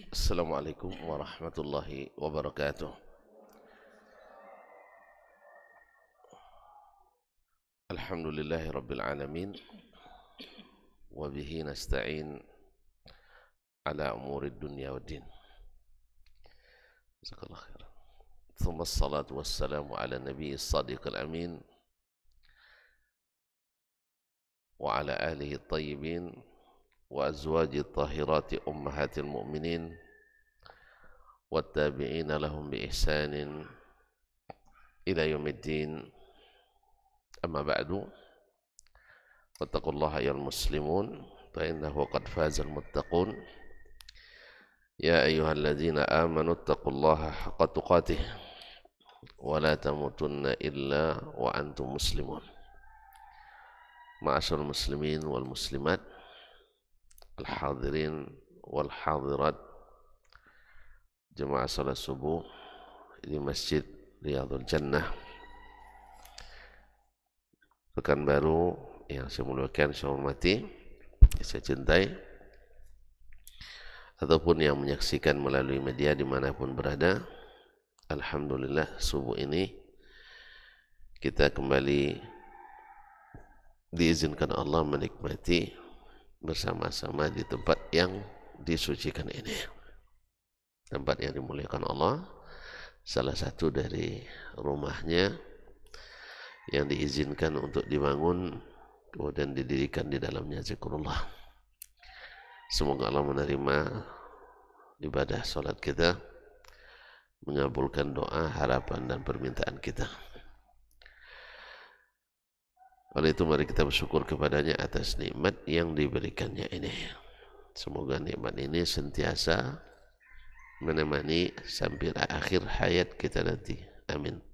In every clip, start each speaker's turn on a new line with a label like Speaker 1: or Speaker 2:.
Speaker 1: Assalamualaikum warahmatullahi wabarakatuh. Alhamdulillahi rabbil alamin. Wabihi nasta'in ala umuri dunya wa din. Jazakallah khair. Thumma assalatu wassalamu ala nabiy as-sadiq al-amin wa ala alihi at-tayyibin wa azwaji at-tahirati ummahatil mu'minin wa tabi'ina lahum bi ihsanin ila yaumiddin. Amma ba'du. Wattaqullaha ya muslimun fa innahu qad fazal muttaqun. Ya ayyuhalladzina amanu taqullaha haqqa tuqatih wa la tamutunna illa wa antum muslimun. Ma'asyiral muslimin wal muslimat, al-hadirin wal hadirat, jemaah salat subuh di Masjid Riyadhul Jannah Pekanbaru yang saya muliakan, saya hormati, saya cintai, ataupun yang menyaksikan melalui media dimanapun berada. Alhamdulillah, subuh ini kita kembali diizinkan Allah menikmati bersama-sama di tempat yang disucikan ini, tempat yang dimuliakan Allah, salah satu dari rumahnya yang diizinkan untuk dibangun kemudian didirikan di dalamnya zikrullah. Semoga Allah menerima ibadah salat kita, mengabulkan doa, harapan dan permintaan kita. Oleh itu mari kita bersyukur kepadanya atas nikmat yang diberikannya ini. Semoga nikmat ini sentiasa menemani sampai akhir hayat kita nanti. Amin.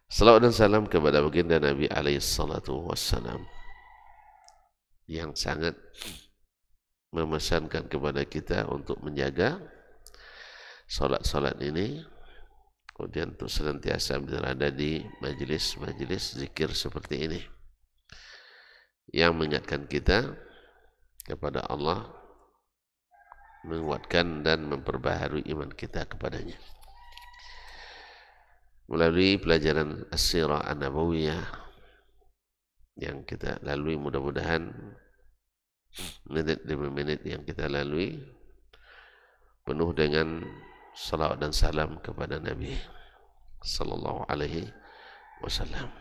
Speaker 1: Salawat dan salam kepada baginda Nabi alaihi salatu wassalam yang sangat memesankan kepada kita untuk menjaga salat-salat ini, kemudian untuk senantiasa berada di majelis-majelis zikir seperti ini yang mengingatkan kita kepada Allah, menguatkan dan memperbaharui iman kita kepadanya. Melalui pelajaran As-Sirah An-Nabawiyah yang kita lalui, mudah-mudahan menit demi menit yang kita lalui penuh dengan salawat dan salam kepada Nabi sallallahu alaihi wasallam.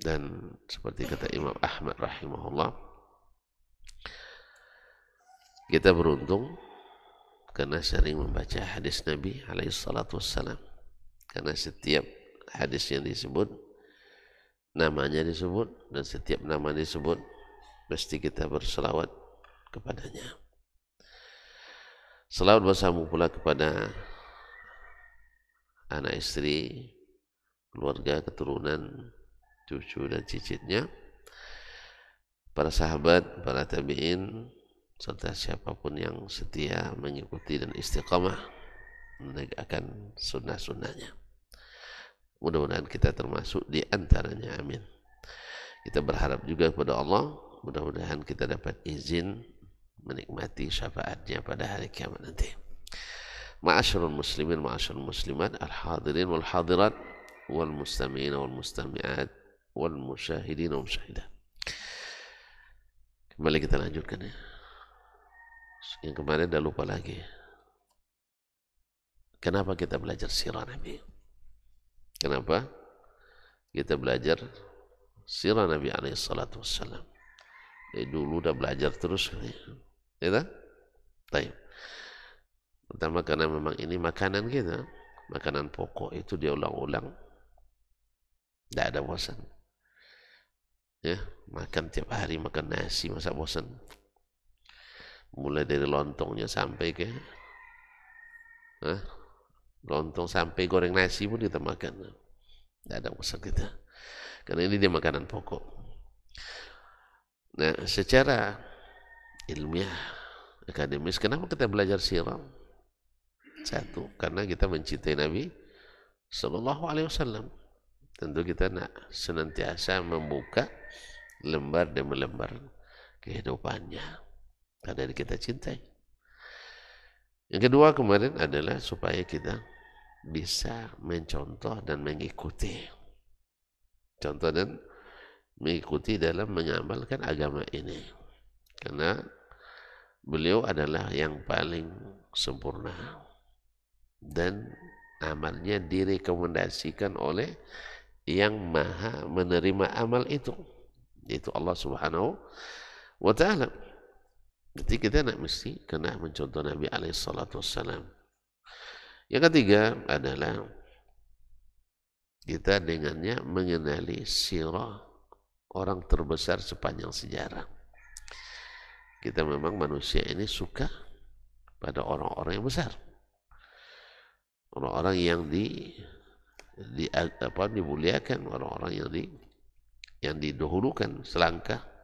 Speaker 1: Dan seperti kata Imam Ahmad rahimahullah, kita beruntung karena sering membaca hadis Nabi alaihi salatu wassalam. Karena setiap hadis yang disebut, namanya disebut, dan setiap nama disebut, mesti kita berselawat kepadanya. Selawat bersama pula kepada anak istri, keluarga, keturunan, cucu dan cicitnya, para sahabat, para tabi'in, serta siapapun yang setia mengikuti dan istiqamah menegakkan sunnah-sunnahnya. Mudah-mudahan kita termasuk di antaranya. Amin. Kita berharap juga kepada Allah, mudah-mudahan kita dapat izin menikmati syafaatnya pada hari kiamat nanti. Ma'asyarul muslimin, ma'asyarul muslimat, al-hadirin wal hadirat, wal mustami'in wal mustami'at, wal musyahidin wal musyahidat. Kembali kita lanjutkan ya. Yang kemarin dah lupa lagi. Kenapa kita belajar sirah Nabi? Kenapa kita belajar sirah Nabi alaihi salatu wassalam? Dulu udah belajar terus ya tak? Baik. Pertama karena memang ini makanan kita, makanan pokok itu dia ulang-ulang, tidak ada bosan. Ya, makan tiap hari, makan nasi, masa bosan? Mulai dari lontongnya sampai ke lontong sampai goreng nasi pun kita makan. Tidak ada bosan kita. Karena ini dia makanan pokok. Nah, secara ilmiah, akademis, kenapa kita belajar sirah? Satu, karena kita mencintai Nabi sallallahu alaihi wasallam. Tentu kita nak senantiasa membuka lembar demi lembar kehidupannya karena kita cintai. Yang kedua kemarin adalah supaya kita bisa mencontoh dan mengikuti. Contoh dan mengikuti dalam mengamalkan agama ini. Karena beliau adalah yang paling sempurna. Dan amalnya direkomendasikan oleh yang maha menerima amal itu. Yaitu Allah Subhanahu wa ta'ala. Jadi kita nak mesti kena mencontoh Nabi SAW. Yang ketiga adalah kita dengannya mengenali sirah orang terbesar sepanjang sejarah. Kita memang manusia ini suka pada orang-orang yang besar. Orang-orang yang dimuliakan, orang-orang yang didahulukan selangkah.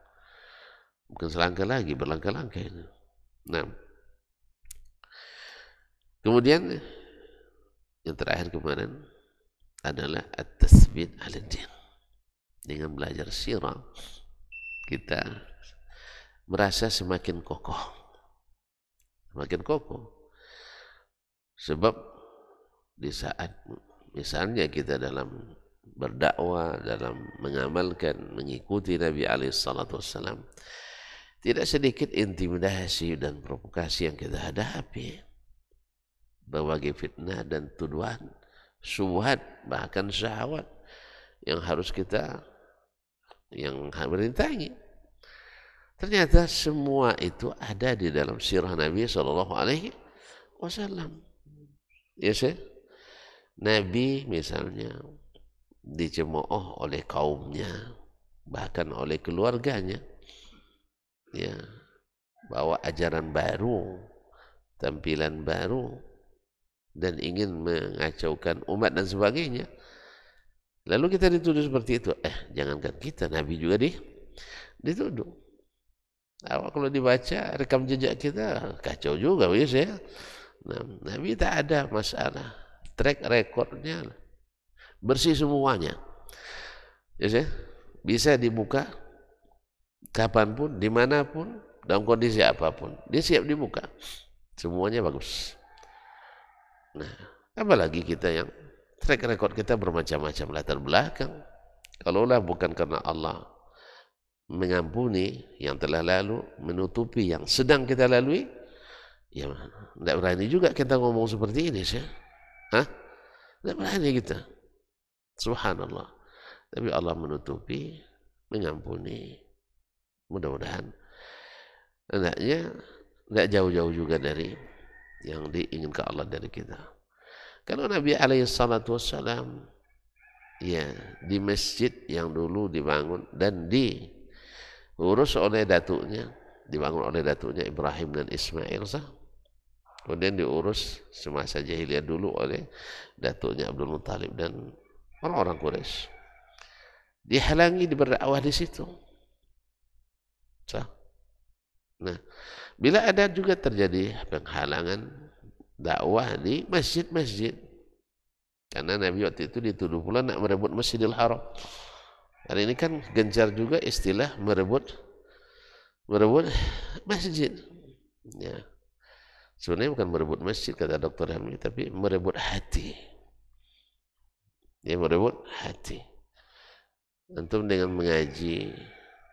Speaker 1: Bukan selangkah lagi, berlangkah-langkah ini. Nah, kemudian yang terakhir kemarin adalah at-tathbit al-din. Dengan belajar sirah, kita merasa semakin kokoh. Semakin kokoh. Sebab di saat misalnya kita dalam berdakwah, dalam mengamalkan, mengikuti Nabi SAW, tidak sedikit intimidasi dan provokasi yang kita hadapi. Berbagai fitnah dan tuduhan, syubhat, bahkan syahwat yang harus kita merintangi. Ternyata semua itu ada di dalam sirah Nabi SAW. Ya sih? Nabi misalnya dicemooh oleh kaumnya, bahkan oleh keluarganya. Ya, bawa ajaran baru, tampilan baru, dan ingin mengacaukan umat dan sebagainya. Lalu kita dituduh seperti itu. Jangankan kita, Nabi juga dituduh. Kalau dibaca rekam jejak kita, kacau juga, ya. Nah, Nabi tak ada masalah. Track recordnya bersih semuanya. Ya, bisa dibuka kapanpun, dimanapun, dalam kondisi apapun. Dia siap dibuka. Semuanya bagus. Nah, apalagi kita yang track record kita bermacam-macam latar belakang. Kalaulah bukan karena Allah mengampuni yang telah lalu, menutupi yang sedang kita lalui, ya tidak berani juga kita ngomong seperti ini sih. Tidak berani kita. Subhanallah. Tapi Allah menutupi, mengampuni. Mudah-mudahan hendaknya tidak jauh-jauh juga dari yang diinginkan Allah dari kita. Kalau Nabi SAW, ya, di masjid yang dulu dibangun dan diurus oleh datuknya, dibangun oleh datuknya Ibrahim dan Ismail, kemudian diurus semasa jahiliyah dulu oleh datuknya Abdul Muttalib dan orang-orang Quraisy. Dihalangi berdakwah di situ. Nah, bila ada juga terjadi penghalangan dakwah di masjid-masjid, karena Nabi waktu itu dituduh pula nak merebut Masjidil Haram. Hari ini kan gencar juga istilah merebut masjid. Ya. Sebenarnya bukan merebut masjid kata Dr. Hamid, tapi merebut hati. Ya, merebut hati. Antum dengan mengaji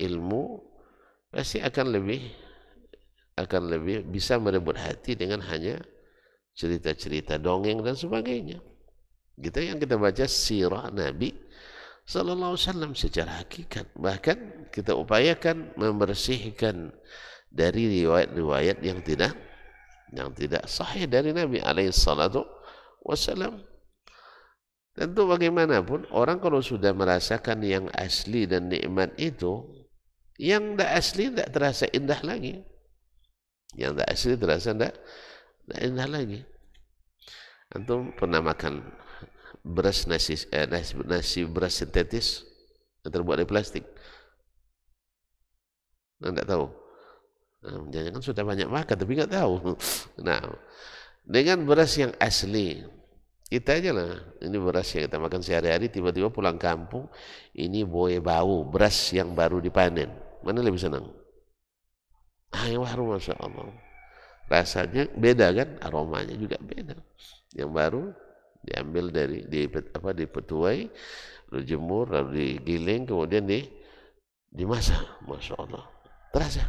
Speaker 1: ilmu pasti akan lebih bisa merebut hati dengan hanya cerita-cerita dongeng dan sebagainya. Gitu yang kita baca sirah Nabi SAW secara hakikat. Bahkan kita upayakan membersihkan dari riwayat-riwayat yang tidak sahih dari Nabi SAW. Tentu bagaimanapun orang kalau sudah merasakan yang asli dan nikmat itu, yang tidak asli tidak terasa indah lagi. Yang tidak asli terasa tidak indah lagi. Antum pernah makan beras nasi beras sintetis yang terbuat dari plastik? Tidak tahu. Jangan-jangan sudah banyak makan tapi nggak tahu. Nah, dengan beras yang asli, kita aja lah, ini beras yang kita makan sehari-hari, tiba-tiba pulang kampung, ini bau beras yang baru dipanen. Mana lebih senang? Yang baru, Masya Allah. rasanya beda kan, aromanya juga beda. Yang baru diambil dari dipetuai, lalu jemur, lalu digiling, kemudian dimasak. Masya Allah, terasa.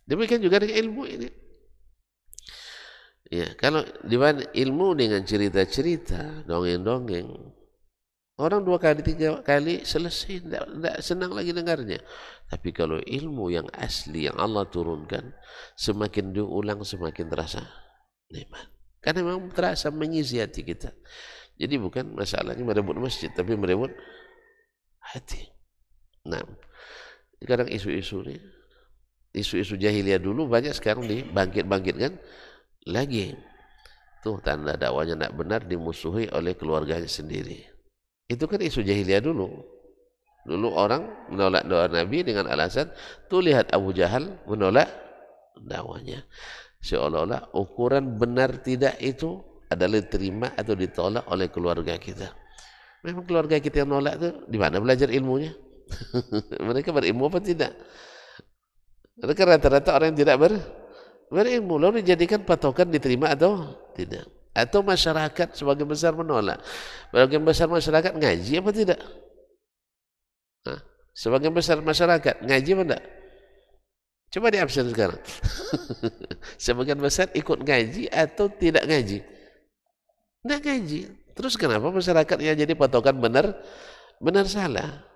Speaker 1: Demikian juga dengan ilmu ini. Ya, kalau dibanding ilmu dengan cerita-cerita, dongeng-dongeng, orang 2 kali 3 kali selesai, tidak senang lagi dengarnya. Tapi kalau ilmu yang asli yang Allah turunkan, semakin diulang semakin terasa nikmat. Karena memang terasa mengisi hati kita. Jadi bukan masalahnya merebut masjid, tapi merebut hati. Nah, sekarang isu-isu nih, isu-isu jahiliyah dulu banyak sekarang dibangkit-bangkitkan lagi. Tuh tanda dakwanya tidak benar, dimusuhi oleh keluarganya sendiri. Itu kan isu jahiliyah dulu. Dulu orang menolak doa Nabi dengan alasan, tuh lihat Abu Jahal menolak dakwanya. Seolah-olah ukuran benar tidak itu adalah diterima atau ditolak oleh keluarga kita. Memang keluarga kita yang nolak itu di mana belajar ilmunya? Mereka berilmu apa tidak? Mereka rata-rata orang yang tidak berilmu, lalu dijadikan patokan diterima atau tidak. Atau masyarakat sebagian besar menolak. Sebagian besar masyarakat ngaji apa tidak? Hah? Sebagian besar masyarakat ngaji apa tidak? Coba di absen sekarang. Sebagian besar ikut ngaji atau tidak ngaji? Tidak ngaji. Terus kenapa masyarakat yang jadi patokan benar salah?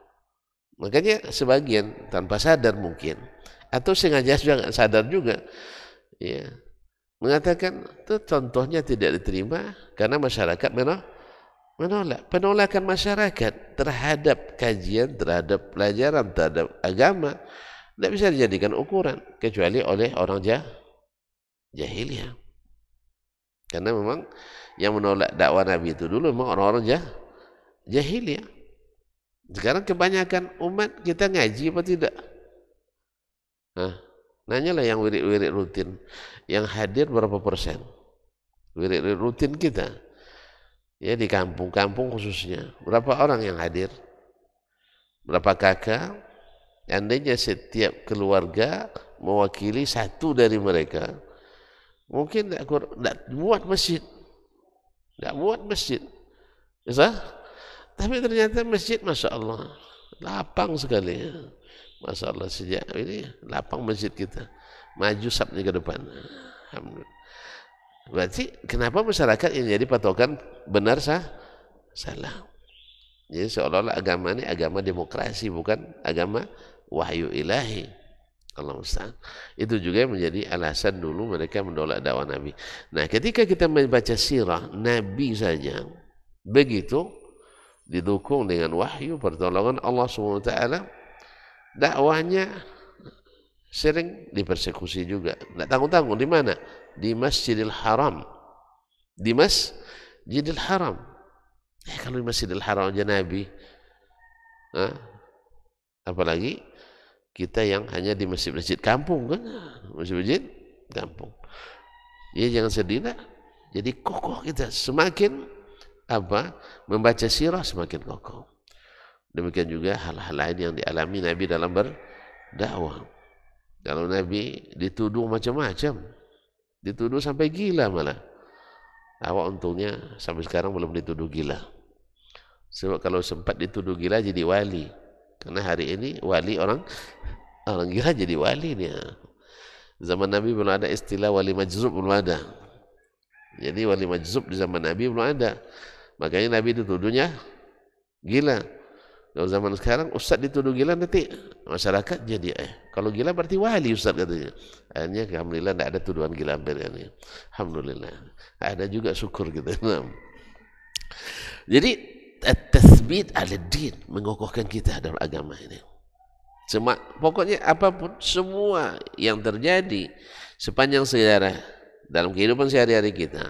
Speaker 1: Makanya sebagian tanpa sadar mungkin, atau sengaja juga sadar juga, ya, mengatakan itu contohnya tidak diterima karena masyarakat menolak. Penolakan masyarakat terhadap kajian, terhadap pelajaran, terhadap agama tidak bisa dijadikan ukuran kecuali oleh orang jahiliyah. Karena memang yang menolak dakwah Nabi itu dulu memang orang-orang jahiliyah. Sekarang kebanyakan umat kita ngaji apa tidak? Nanyalah yang wirid-wirid rutin, yang hadir berapa persen? Wirid-wirid rutin kita, ya di kampung-kampung khususnya, berapa orang yang hadir? Berapa kakak? Andainya setiap keluarga mewakili satu dari mereka, mungkin tidak buat masjid, bisa? Tapi ternyata masjid, masya Allah, lapang sekali. Masya Allah, sejak ini lapang masjid kita, maju sabnya ke depan. Alhamdulillah. Berarti kenapa masyarakat yang jadi patokan benar salah? Jadi seolah-olah agama ini agama demokrasi, bukan agama wahyu ilahi. Allah musta'an. Itu juga menjadi alasan dulu mereka menolak dakwah Nabi. Nah, ketika kita membaca sirah Nabi saja begitu didukung dengan wahyu pertolongan Allah SWT, dakwahnya sering dipersekusi juga. Tidak tanggung-tanggung. Di mana? Di Masjidil Haram. Di Masjidil Haram. Kalau di Masjidil Haram aja Nabi, apalagi kita yang hanya di masjid-masjid kampung kan, masjid-masjid kampung. Ya jangan sedih lah. Jadi kokoh kita, semakin membaca sirah semakin kokoh. Demikian juga hal-hal lain yang dialami Nabi dalam berdakwah. Kalau Nabi dituduh macam-macam, dituduh sampai gila malah. Awak untungnya sampai sekarang belum dituduh gila. Sebab kalau sempat dituduh gila jadi wali. Karena hari ini wali orang gila jadi wali dia. Zaman Nabi belum ada istilah wali majzub, belum ada. Jadi wali majzub di zaman Nabi belum ada. Makanya Nabi dituduhnya gila. Kalau zaman sekarang ustaz dituduh gila, nanti masyarakat jadi kalau gila berarti wali ustaz katanya. Akhirnya alhamdulillah tidak ada tuduhan gila ini. Alhamdulillah. Ada juga syukur gitu. Jadi at-tathbit al-din, mengokohkan kita dalam agama ini. Pokoknya apapun semua yang terjadi sepanjang sejarah dalam kehidupan sehari-hari kita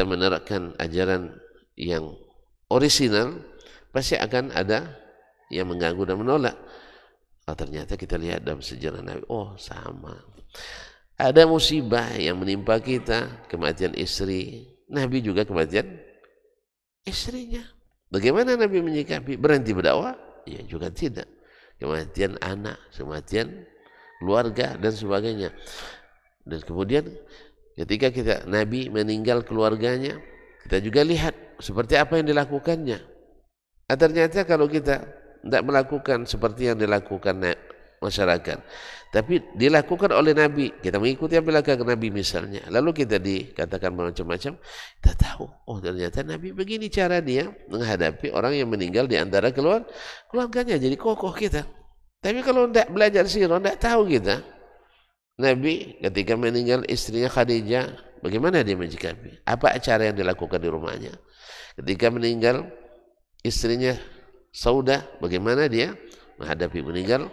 Speaker 1: menerapkan ajaran yang orisinal, pasti akan ada yang mengganggu dan menolak. Ternyata kita lihat dalam sejarah Nabi, sama. Ada musibah yang menimpa kita, kematian istri, Nabi juga kematian istrinya. Bagaimana Nabi menyikapi? Berhenti berdakwah? Ya juga tidak. Kematian anak, kematian keluarga dan sebagainya. Dan kemudian Ketika Nabi meninggal keluarganya, kita juga lihat seperti apa yang dilakukannya. Ternyata kalau kita tidak melakukan seperti yang dilakukan masyarakat, tapi dilakukan oleh Nabi, kita mengikuti apa yang dilakukan Nabi misalnya, lalu kita dikatakan macam-macam, kita tahu, oh ternyata Nabi begini cara dia menghadapi orang yang meninggal di antara keluarganya, jadi kokoh kita. Tapi kalau tidak belajar sirah, tidak tahu kita. Nabi ketika meninggal istrinya Khadijah, bagaimana dia menyikapi? Apa cara yang dilakukan di rumahnya? Ketika meninggal istrinya Saudah, bagaimana dia menghadapi meninggal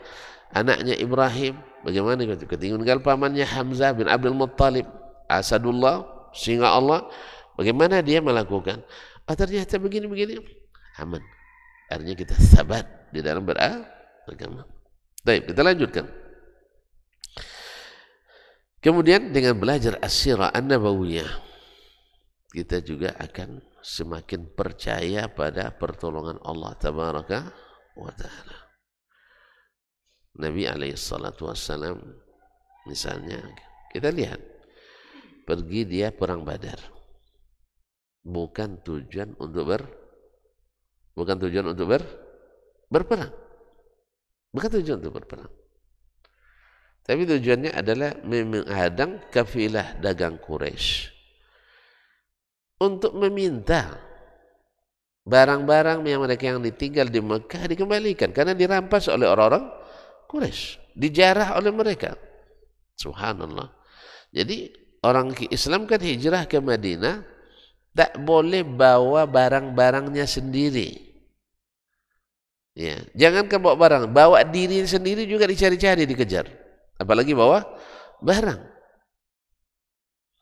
Speaker 1: anaknya Ibrahim? Bagaimana ketika meninggal pamannya Hamzah bin Abdul Muttalib, Asadullah, singa Allah, bagaimana dia melakukan? Ternyata begini-begini, aman. Artinya kita sabat di dalam beragama. Baik, kita lanjutkan. Kemudian dengan belajar as-sirah an-nabawiyah, kita juga akan semakin percaya pada pertolongan Allah tabaraka wa ta'ala. Nabi alaihissalatu wassalam misalnya, kita lihat pergi dia perang Badar, bukan tujuan untuk berperang, bukan tujuan untuk berperang, tapi tujuannya adalah menghadang kafilah dagang Quraisy untuk meminta barang-barang yang mereka yang ditinggal di Mekah dikembalikan karena dirampas oleh orang-orang Quraisy, dijarah oleh mereka. Subhanallah. Jadi orang Islam kan hijrah ke Madinah, tak boleh bawa barang-barangnya sendiri. Ya, jangan bawa barang, bawa diri sendiri juga dicari-cari, dikejar. Apalagi bawa barang.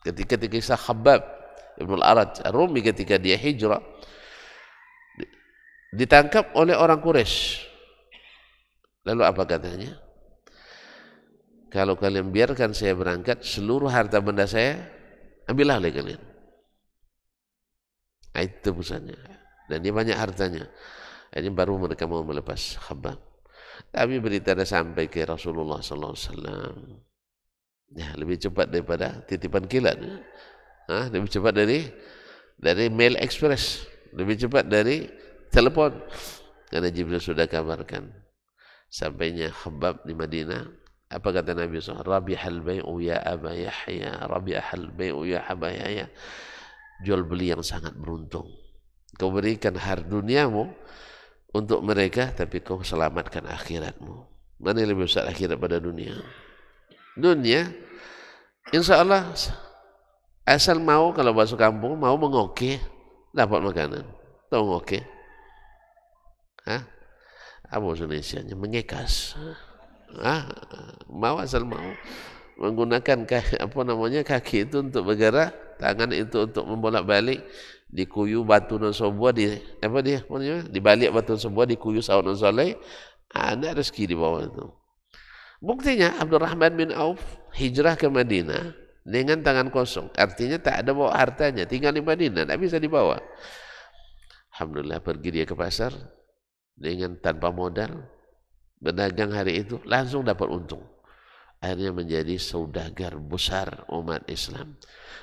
Speaker 1: Ketika kisah Khabbab Ibn al-Arad Ar-Rumi ketika dia hijrah, ditangkap oleh orang Quraisy. Lalu apa katanya? Kalau kalian biarkan saya berangkat, seluruh harta benda saya ambillah oleh kalian. Itu tebusannya. Dan dia banyak hartanya. Ini baru mereka mau melepas Khabbab. Tapi berita dah sampai ke Rasulullah SAW. Ya, lebih cepat daripada titipan kilat. Lebih cepat dari mail express, lebih cepat dari telepon. Karena Jibril sudah kabarkan. Sampainya Khabbab di Madinah, apa kata Nabi SAW? Rabihal bai'u ya Aba Yahya, rabihal bai'u ya Aba Yahya. Jual beli yang sangat beruntung. Kau berikan harta duniamu untuk mereka, tapi kau selamatkan akhiratmu. Mana yang lebih besar akhirat pada dunia? Dunia, insya Allah, asal mau kalau masuk kampung, mau mengoke, dapat makanan. Tahu ngoke? Apa Indonesianya? Mengekas. Mau asal mau menggunakan kaki itu untuk bergerak, tangan itu untuk membolak-balik, dikuyu batu dan sebuah dibalik batu sebuah, dikuyu sawat dan soleh, ada rezeki di bawah itu. Buktinya Abdurrahman bin Auf hijrah ke Madinah dengan tangan kosong, artinya tak ada bawa hartanya, tinggal di Madinah, tak bisa dibawa. Alhamdulillah pergi dia ke pasar dengan tanpa modal, berdagang hari itu langsung dapat untung. Akhirnya menjadi saudagar besar umat Islam.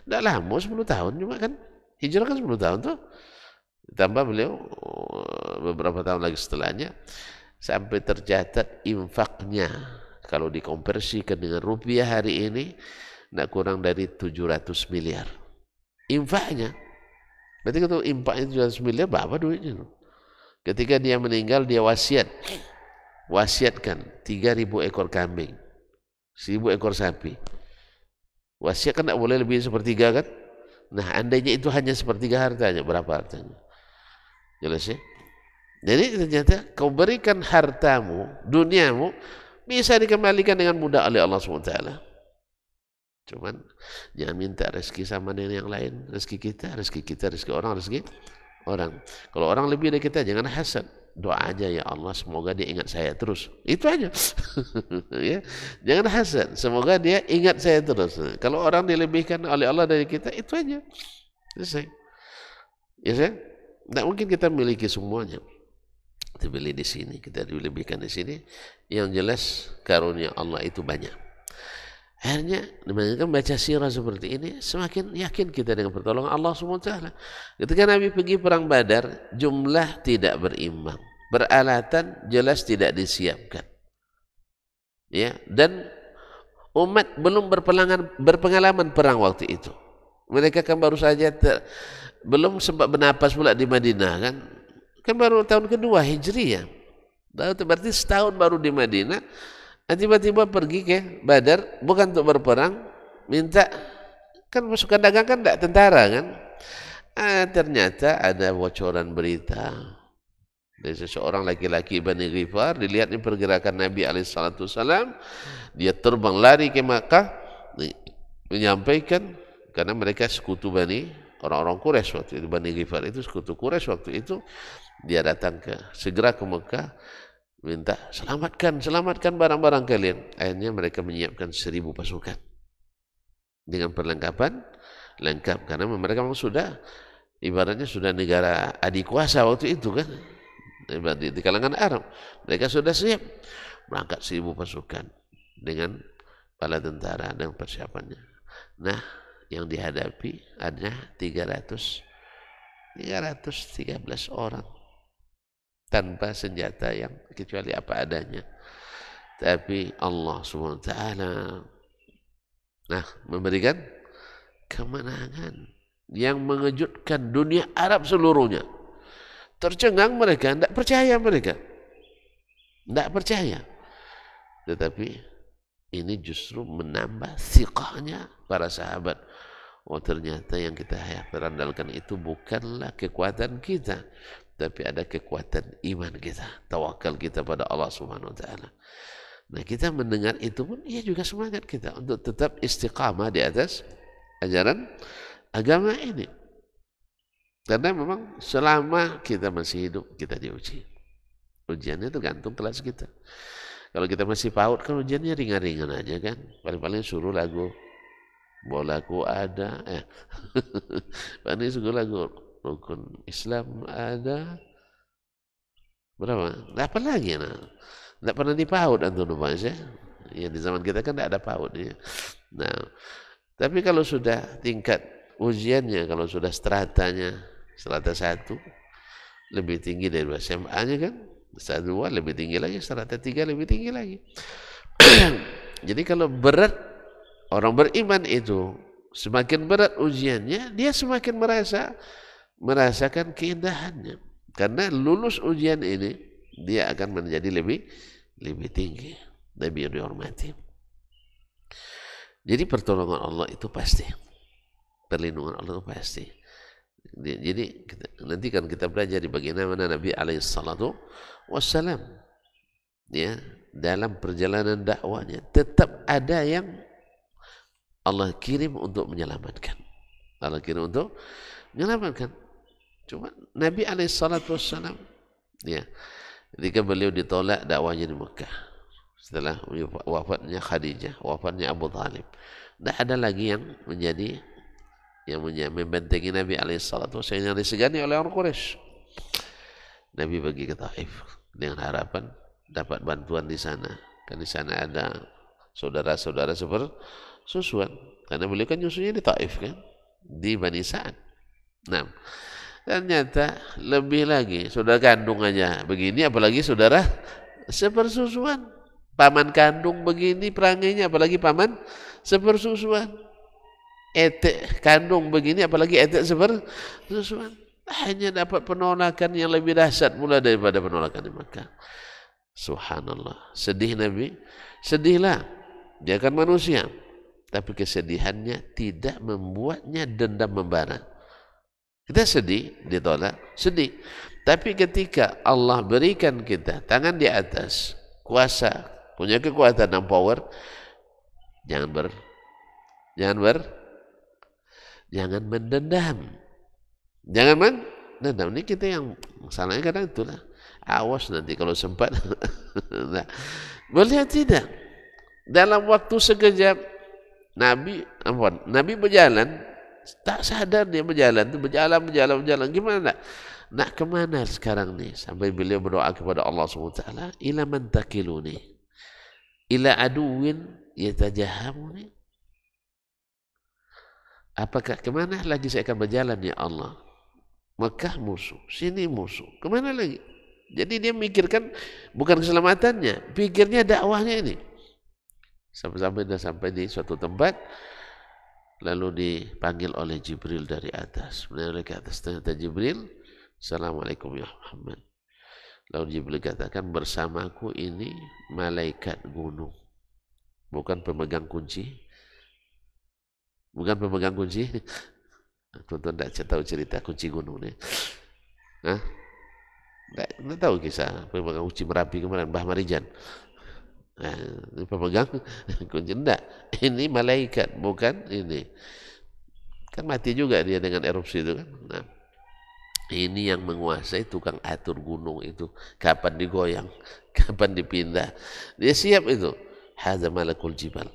Speaker 1: Tidak lama, 10 tahun cuma kan, hijrah kan 10 tahun tuh. Tambah beliau beberapa tahun lagi setelahnya, sampai tercatat infaknya kalau dikonversikan dengan rupiah hari ini tidak kurang dari 700 miliar infaknya. Berarti kalau infaknya 700 miliar berapa duitnya? Ketika dia meninggal, dia wasiatkan 3.000 ekor kambing, 1.000 ekor sapi. Wasiat kan tidak boleh lebih sepertiga kan? Nah, andainya itu hanya sepertiga hartanya, berapa hartanya? Jelas ya? Jadi ternyata kau berikan hartamu, duniamu, bisa dikembalikan dengan mudah oleh Allah SWT. Cuman jangan minta rezeki sama dengan yang lain. Rezeki kita, rezeki orang, rezeki orang. Kalau orang lebih dari kita, jangan hasad. Doa aja, ya Allah, semoga dia ingat saya terus. Itu aja. Ya. Jangan hasad, semoga dia ingat saya terus. Kalau orang dilebihkan oleh Allah dari kita, itu aja. Selesai. Ya, saya? Tidak mungkin kita memiliki semuanya. Dibeli di sini, kita dilebihkan di sini. Yang jelas karunia Allah itu banyak. Akhirnya dengan baca sirah seperti ini semakin yakin kita dengan pertolongan Allah SWT. Ketika Nabi pergi perang Badar, jumlah tidak berimbang, peralatan jelas tidak disiapkan, ya, dan umat belum berpengalaman perang waktu itu. Mereka kan baru saja belum sempat bernapas pula di Madinah, kan baru tahun kedua Hijriyah, berarti setahun baru di Madinah. Tiba-tiba pergi ke Badar bukan untuk berperang, minta, kan pasukan dagang kan tidak tentara kan. Ternyata ada bocoran berita dari seseorang laki-laki Bani Ghifar, dilihat ini pergerakan Nabi SAW, dia terbang lari ke Makkah menyampaikan, karena mereka sekutu orang-orang Quraisy waktu itu, Bani Ghifar itu sekutu Quraisy waktu itu. Dia datang segera ke Makkah, minta selamatkan barang-barang kalian. Akhirnya mereka menyiapkan 1000 pasukan dengan perlengkapan lengkap, karena mereka memang sudah ibaratnya sudah negara adik kuasa waktu itu kan, di kalangan Arab. Mereka sudah siap berangkat 1000 pasukan dengan bala tentara dan persiapannya. Nah, yang dihadapi ada 313 orang tanpa senjata yang kecuali apa adanya. Tapi Allah SWT memberikan kemenangan yang mengejutkan dunia Arab seluruhnya. Tercengang mereka, tidak percaya mereka. Tidak percaya. Tetapi ini justru menambah thiqahnya para sahabat. Oh, ternyata yang kita berandalkan itu bukanlah kekuatan kita, tapi ada kekuatan iman kita, tawakal kita pada Allah Subhanahu wa taala. Nah, kita mendengar itu pun ia juga semangat kita untuk tetap istiqamah di atas ajaran agama ini. Karena memang selama kita masih hidup, kita diuji. Ujiannya itu gantung kelas kita. Kalau kita masih PAUD kan ujiannya ringan-ringan aja kan. Paling-paling suruh lagu bolaku ada, paling suruh lagu rukun Islam ada, berapa? Apa lagi? Tidak pernah di PAUD antum Mas ya. Ya di zaman kita kan tidak ada PAUD ya. Nah, tapi kalau sudah tingkat ujiannya, kalau sudah strata 1 lebih tinggi dari SMA-nya kan, strata 2 lebih tinggi lagi, strata 3 lebih tinggi lagi. Jadi kalau berat, orang beriman itu semakin berat ujiannya, dia semakin merasakan keindahannya. Karena lulus ujian ini, dia akan menjadi lebih tinggi, lebih dihormati. Jadi pertolongan Allah itu pasti, perlindungan Allah itu pasti. Jadi nanti kan kita belajar di bagaimana Nabi SAW ya, dalam perjalanan dakwanya tetap ada yang Allah kirim untuk menyelamatkan. Allah kirim untuk menyelamatkan. Cuma Nabi SAW ya, ketika beliau ditolak dakwanya di Mekah, setelah wafatnya Khadijah, wafatnya Abu Talib, tidak ada lagi yang membentengi Nabi SAW yang disegani oleh orang Quraisy. Nabi pergi ke Taif dengan harapan dapat bantuan di sana. Kan di sana ada saudara-saudara sepersusuan, karena beliau kan nyusunya di Taif kan, di Bani Sa'ad. Nah, ternyata lebih lagi saudara kandung aja begini, apalagi saudara sepersusuan. Paman kandung begini perangainya, apalagi paman sepersusuan. Etek kandung begini, apalagi etek sepersusuan. Hanya dapat penolakan yang lebih dahsyat pula daripada penolakan di Makkah. Subhanallah. Sedih Nabi, sedihlah. Dia kan manusia, tapi kesedihannya tidak membuatnya dendam membara. Kita sedih, ditolak, sedih. Tapi ketika Allah berikan kita tangan di atas, kuasa, punya kekuatan dan power, jangan mendendam. Jangan mendendam. Ini kita yang salahnya kadang itulah. Awas nanti kalau sempat. Nah, melihat tidak. Dalam waktu sekejap Nabi berjalan, tak sadar dia berjalan, gimana nak kemana sekarang nih, sampai beliau berdoa kepada Allah SWT, ila man takiluni, ila aduwin yatajahamuni. Apakah kemana lagi saya akan berjalan ya Allah? Mekah musuh, sini musuh, kemana lagi? Jadi dia mikirkan bukan keselamatannya, pikirnya dakwahnya ini. Sampai-sampai dia sampai di suatu tempat, lalu dipanggil oleh Jibril dari atas. Menaik ke atas, ternyata Jibril, Assalamualaikum ya Muhammad. Lalu Jibril katakan, bersamaku ini malaikat gunung, bukan pemegang kunci. Bukan pemegang kunci. Tuan-tuan tidak tahu cerita kunci gunung nih. Hah? Tidak tahu kisah pemegang kunci Merapi kemarin, Mbah Marijan. Nah, ini pemegang kunci. Tidak. Ini malaikat, bukan ini. Kan mati juga dia dengan erupsi itu kan. Nah, ini yang menguasai tukang atur gunung itu. Kapan digoyang, kapan dipindah. Dia siap itu. Hadza malakul jibal.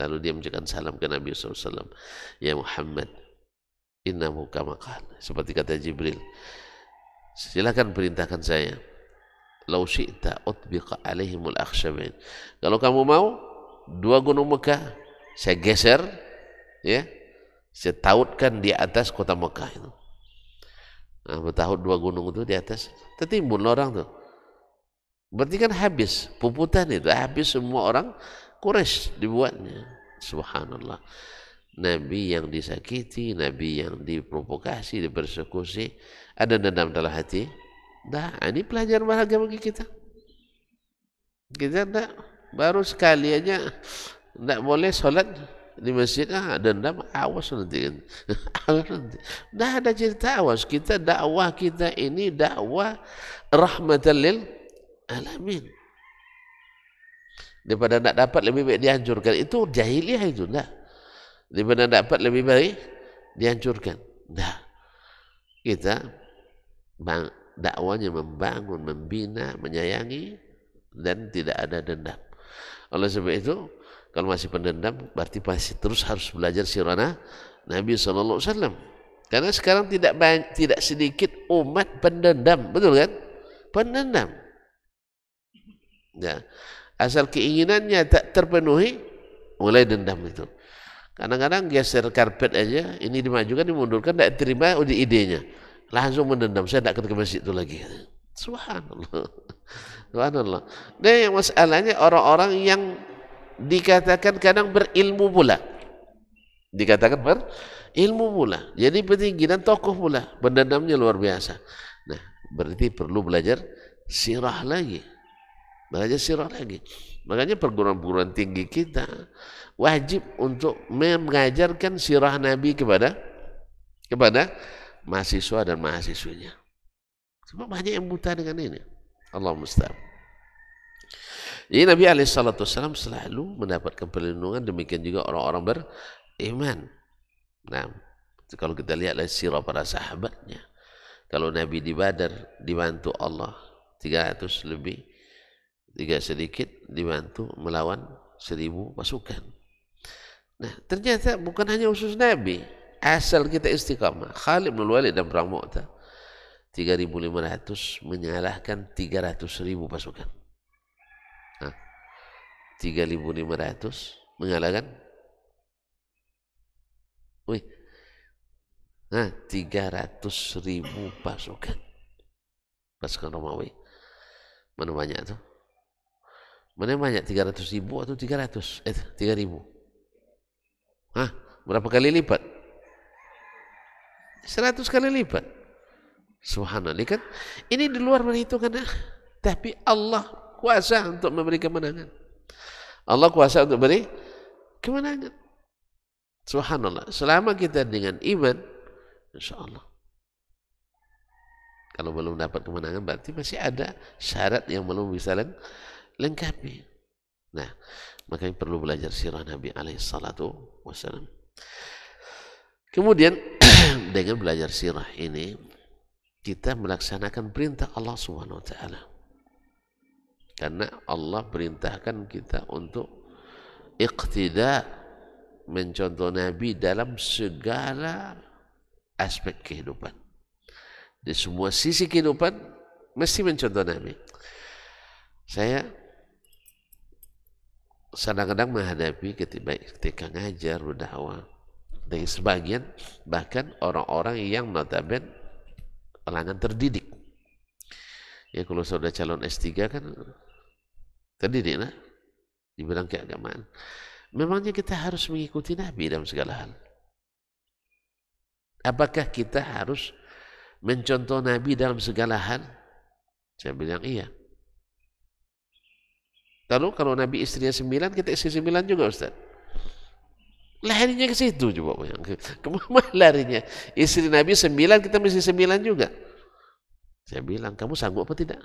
Speaker 1: Lalu dia mengucapkan salam ke Nabi SAW. Ya Muhammad, innahu kama qala. Seperti kata Jibril, silakan perintahkan saya. Lau syi'ta utbiqa alaihimul akhsyabain. Kalau kamu mau, dua gunung Mekah saya geser, ya, saya tautkan di atas kota Mekah itu. Nah, bertaut dua gunung itu di atas, tertimbun orang tuh. Berarti kan habis puputan itu, habis semua orang Quraisy dibuatnya. Subhanallah. Nabi yang disakiti, Nabi yang diprovokasi, dipersekusi, ada dendam dalam hati. Nah, ini pelajaran berharga bagi kita. Kita tidak, baru sekali aja tidak boleh sholat di masjid, dendam, awas nanti. Tidak ada cerita awas. Kita dakwah kita ini dakwah rahmatan lil alamin. Daripada tidak dapat lebih baik dihancurkan. Itu jahiliyah itu. Nah, daripada tidak dapat lebih baik dihancurkan. Nah, kita dakwanya membangun, membina, menyayangi, dan tidak ada dendam. Oleh sebab itu, kalau masih pendendam, berarti masih terus harus belajar sirah Nabi SAW. Karena sekarang tidak sedikit umat pendendam, betul kan? Pendendam. Ya. Asal keinginannya tak terpenuhi, mulai dendam itu. Kadang-kadang geser karpet aja, ini dimajukan, dimundurkan, tidak terima idenya. Langsung mendendam, saya tidak ke masjid itu lagi. Subhanallah. Subhanallah. Dan yang masalahnya orang-orang yang dikatakan kadang berilmu pula. Dikatakan berilmu pula. Jadi petinggi dan tokoh pula. Pendendamnya luar biasa. Nah, berarti perlu belajar sirah lagi. Belajar sirah lagi. Makanya perguruan-perguruan tinggi kita wajib untuk mengajarkan sirah Nabi kepada mahasiswa dan mahasiswinya. Sebab banyak yang buta dengan ini. Allah musta'an. Jadi Nabi SAW selalu mendapatkan perlindungan, demikian juga orang-orang beriman. Nah, kalau kita lihat dari sirah para sahabatnya, kalau Nabi di Badar dibantu Allah 300 lebih, 3 sedikit dibantu melawan 1000 pasukan. Nah, ternyata bukan hanya khusus Nabi, asal kita istiqamah. Khalid bin Walid dan perang Mu'tah 3.500 menyalahkan 300.000 pasukan. 3.500 mengalahkan 300.000 pasukan. Pasukan Romawi. Mana banyak tuh? Mana banyak, 300.000 atau 300? 3.000. Berapa kali lipat? 100 kali lipat. Subhanallah kan? Ini di luar perhitungan. Tapi Allah kuasa untuk memberi kemenangan. Allah kuasa untuk beri kemenangan. Subhanallah. Selama kita dengan iman, insyaAllah. Kalau belum dapat kemenangan, berarti masih ada syarat yang belum bisa lengkapi. Nah, makanya perlu belajar sirah Nabi SAW. Kemudian dengan belajar sirah ini, kita melaksanakan perintah Allah Subhanahu Wa Taala. Karena Allah perintahkan kita untuk iqtida, mencontoh Nabi dalam segala aspek kehidupan. Di semua sisi kehidupan mesti mencontoh Nabi. Saya kadang-kadang menghadapi ketika ngajar berdakwah dari sebagian bahkan orang-orang yang notabene kalangan terdidik. Ya kalau sudah calon S3 kan terdidik lah di bidang keagamaan. Memangnya kita harus mengikuti Nabi dalam segala hal. Apakah kita harus mencontoh Nabi dalam segala hal? Saya bilang iya. Lalu kalau Nabi istrinya 9, kita istri 9 juga Ustaz. Larinya ke situ coba. Kemana larinya? Istri Nabi 9, kita mesti 9 juga. Saya bilang, kamu sanggup apa tidak?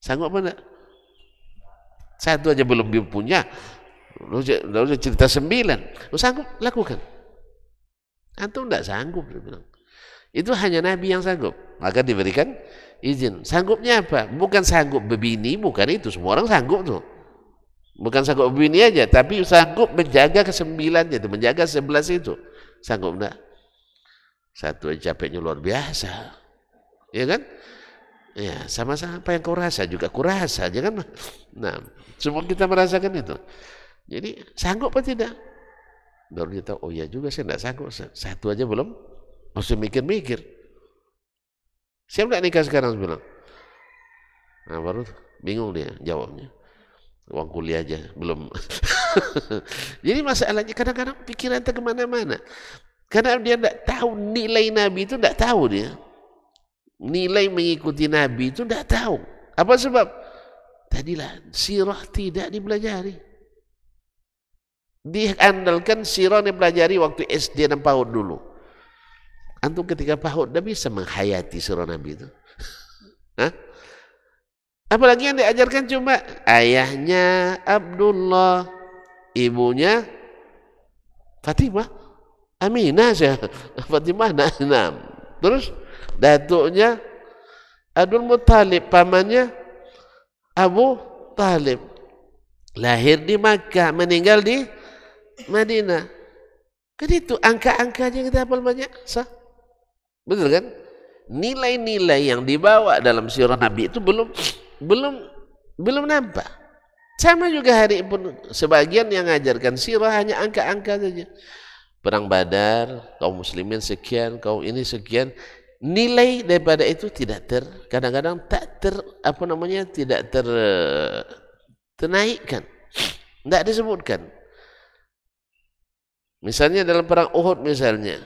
Speaker 1: Sanggup apa tidak? Satu aja belum punya. Lalu cerita 9. Lu sanggup? Lakukan. Antum tidak sanggup. Dia bilang. Itu hanya Nabi yang sanggup. Maka diberikan izin. Sanggupnya apa? Bukan sanggup berbini, bukan itu. Semua orang sanggup tuh. Bukan sanggup berbini aja, tapi sanggup menjaga ke-9 itu, menjaga 11 itu. Sanggup enggak? Satu aja capeknya luar biasa. Ya kan? Ya, sama-sama apa yang kau rasa juga aku rasa, jangan. Nah, semua kita merasakan itu. Jadi, sanggup apa tidak? Baru kita, oh ya juga saya enggak sanggup. Satu aja belum, masih mikir-mikir. Siap enggak nikah sekarang? Bilang. Nah, baru bingung dia jawabnya. Uang kuliah aja, belum. Jadi masalahnya kadang-kadang pikiran kita kemana-mana. Karena dia tidak tahu nilai Nabi itu, tidak tahu dia. Nilai mengikuti Nabi itu tidak tahu. Apa sebab? Tadilah sirah tidak dipelajari. Diandalkan sirah dipelajari waktu SD 6 PAUD dulu. Antum ketika PAUD tidak bisa menghayati sirah Nabi itu. Hah? Apalagi yang diajarkan cuma ayahnya Abdullah, ibunya Fatimah, Aminah saja, Fatimah nah. Terus datuknya Abdul Muttalib, pamannya Abu Talib. Lahir di Makkah, meninggal di Madinah. Kan itu angka-angkanya kita hafal banyak, sah? Betul kan? Nilai-nilai yang dibawa dalam sirah Nabi itu belum nampak. Sama juga hari pun sebagian yang mengajarkan sirah hanya angka-angka saja. Perang Badar, kaum muslimin sekian, kaum ini sekian. Nilai daripada itu tidak kadang-kadang tidak ternaikkan. Tidak disebutkan. Misalnya dalam perang Uhud misalnya.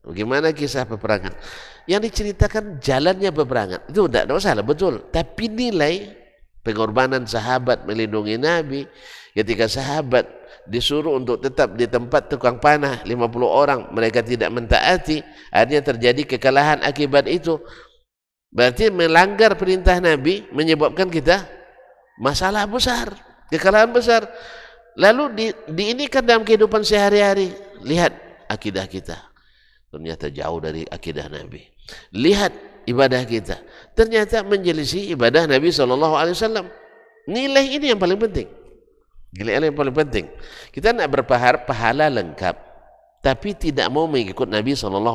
Speaker 1: Bagaimana kisah peperangan? Yang diceritakan jalannya peperangan. Itu tidak masalah, betul. Tapi nilai pengorbanan sahabat melindungi Nabi. Ketika sahabat disuruh untuk tetap di tempat tukang panah 50 orang. Mereka tidak mentaati. Akhirnya terjadi kekalahan akibat itu. Berarti melanggar perintah Nabi menyebabkan kita masalah besar. Kekalahan besar. Lalu diinikan dalam kehidupan sehari-hari. Lihat akidah kita. Ternyata jauh dari akidah Nabi. Lihat ibadah kita. Ternyata menyelisih ibadah Nabi SAW. Nilai ini yang paling penting. Nilai yang paling penting. Kita nak berpahala pahala lengkap. Tapi tidak mau mengikut Nabi SAW.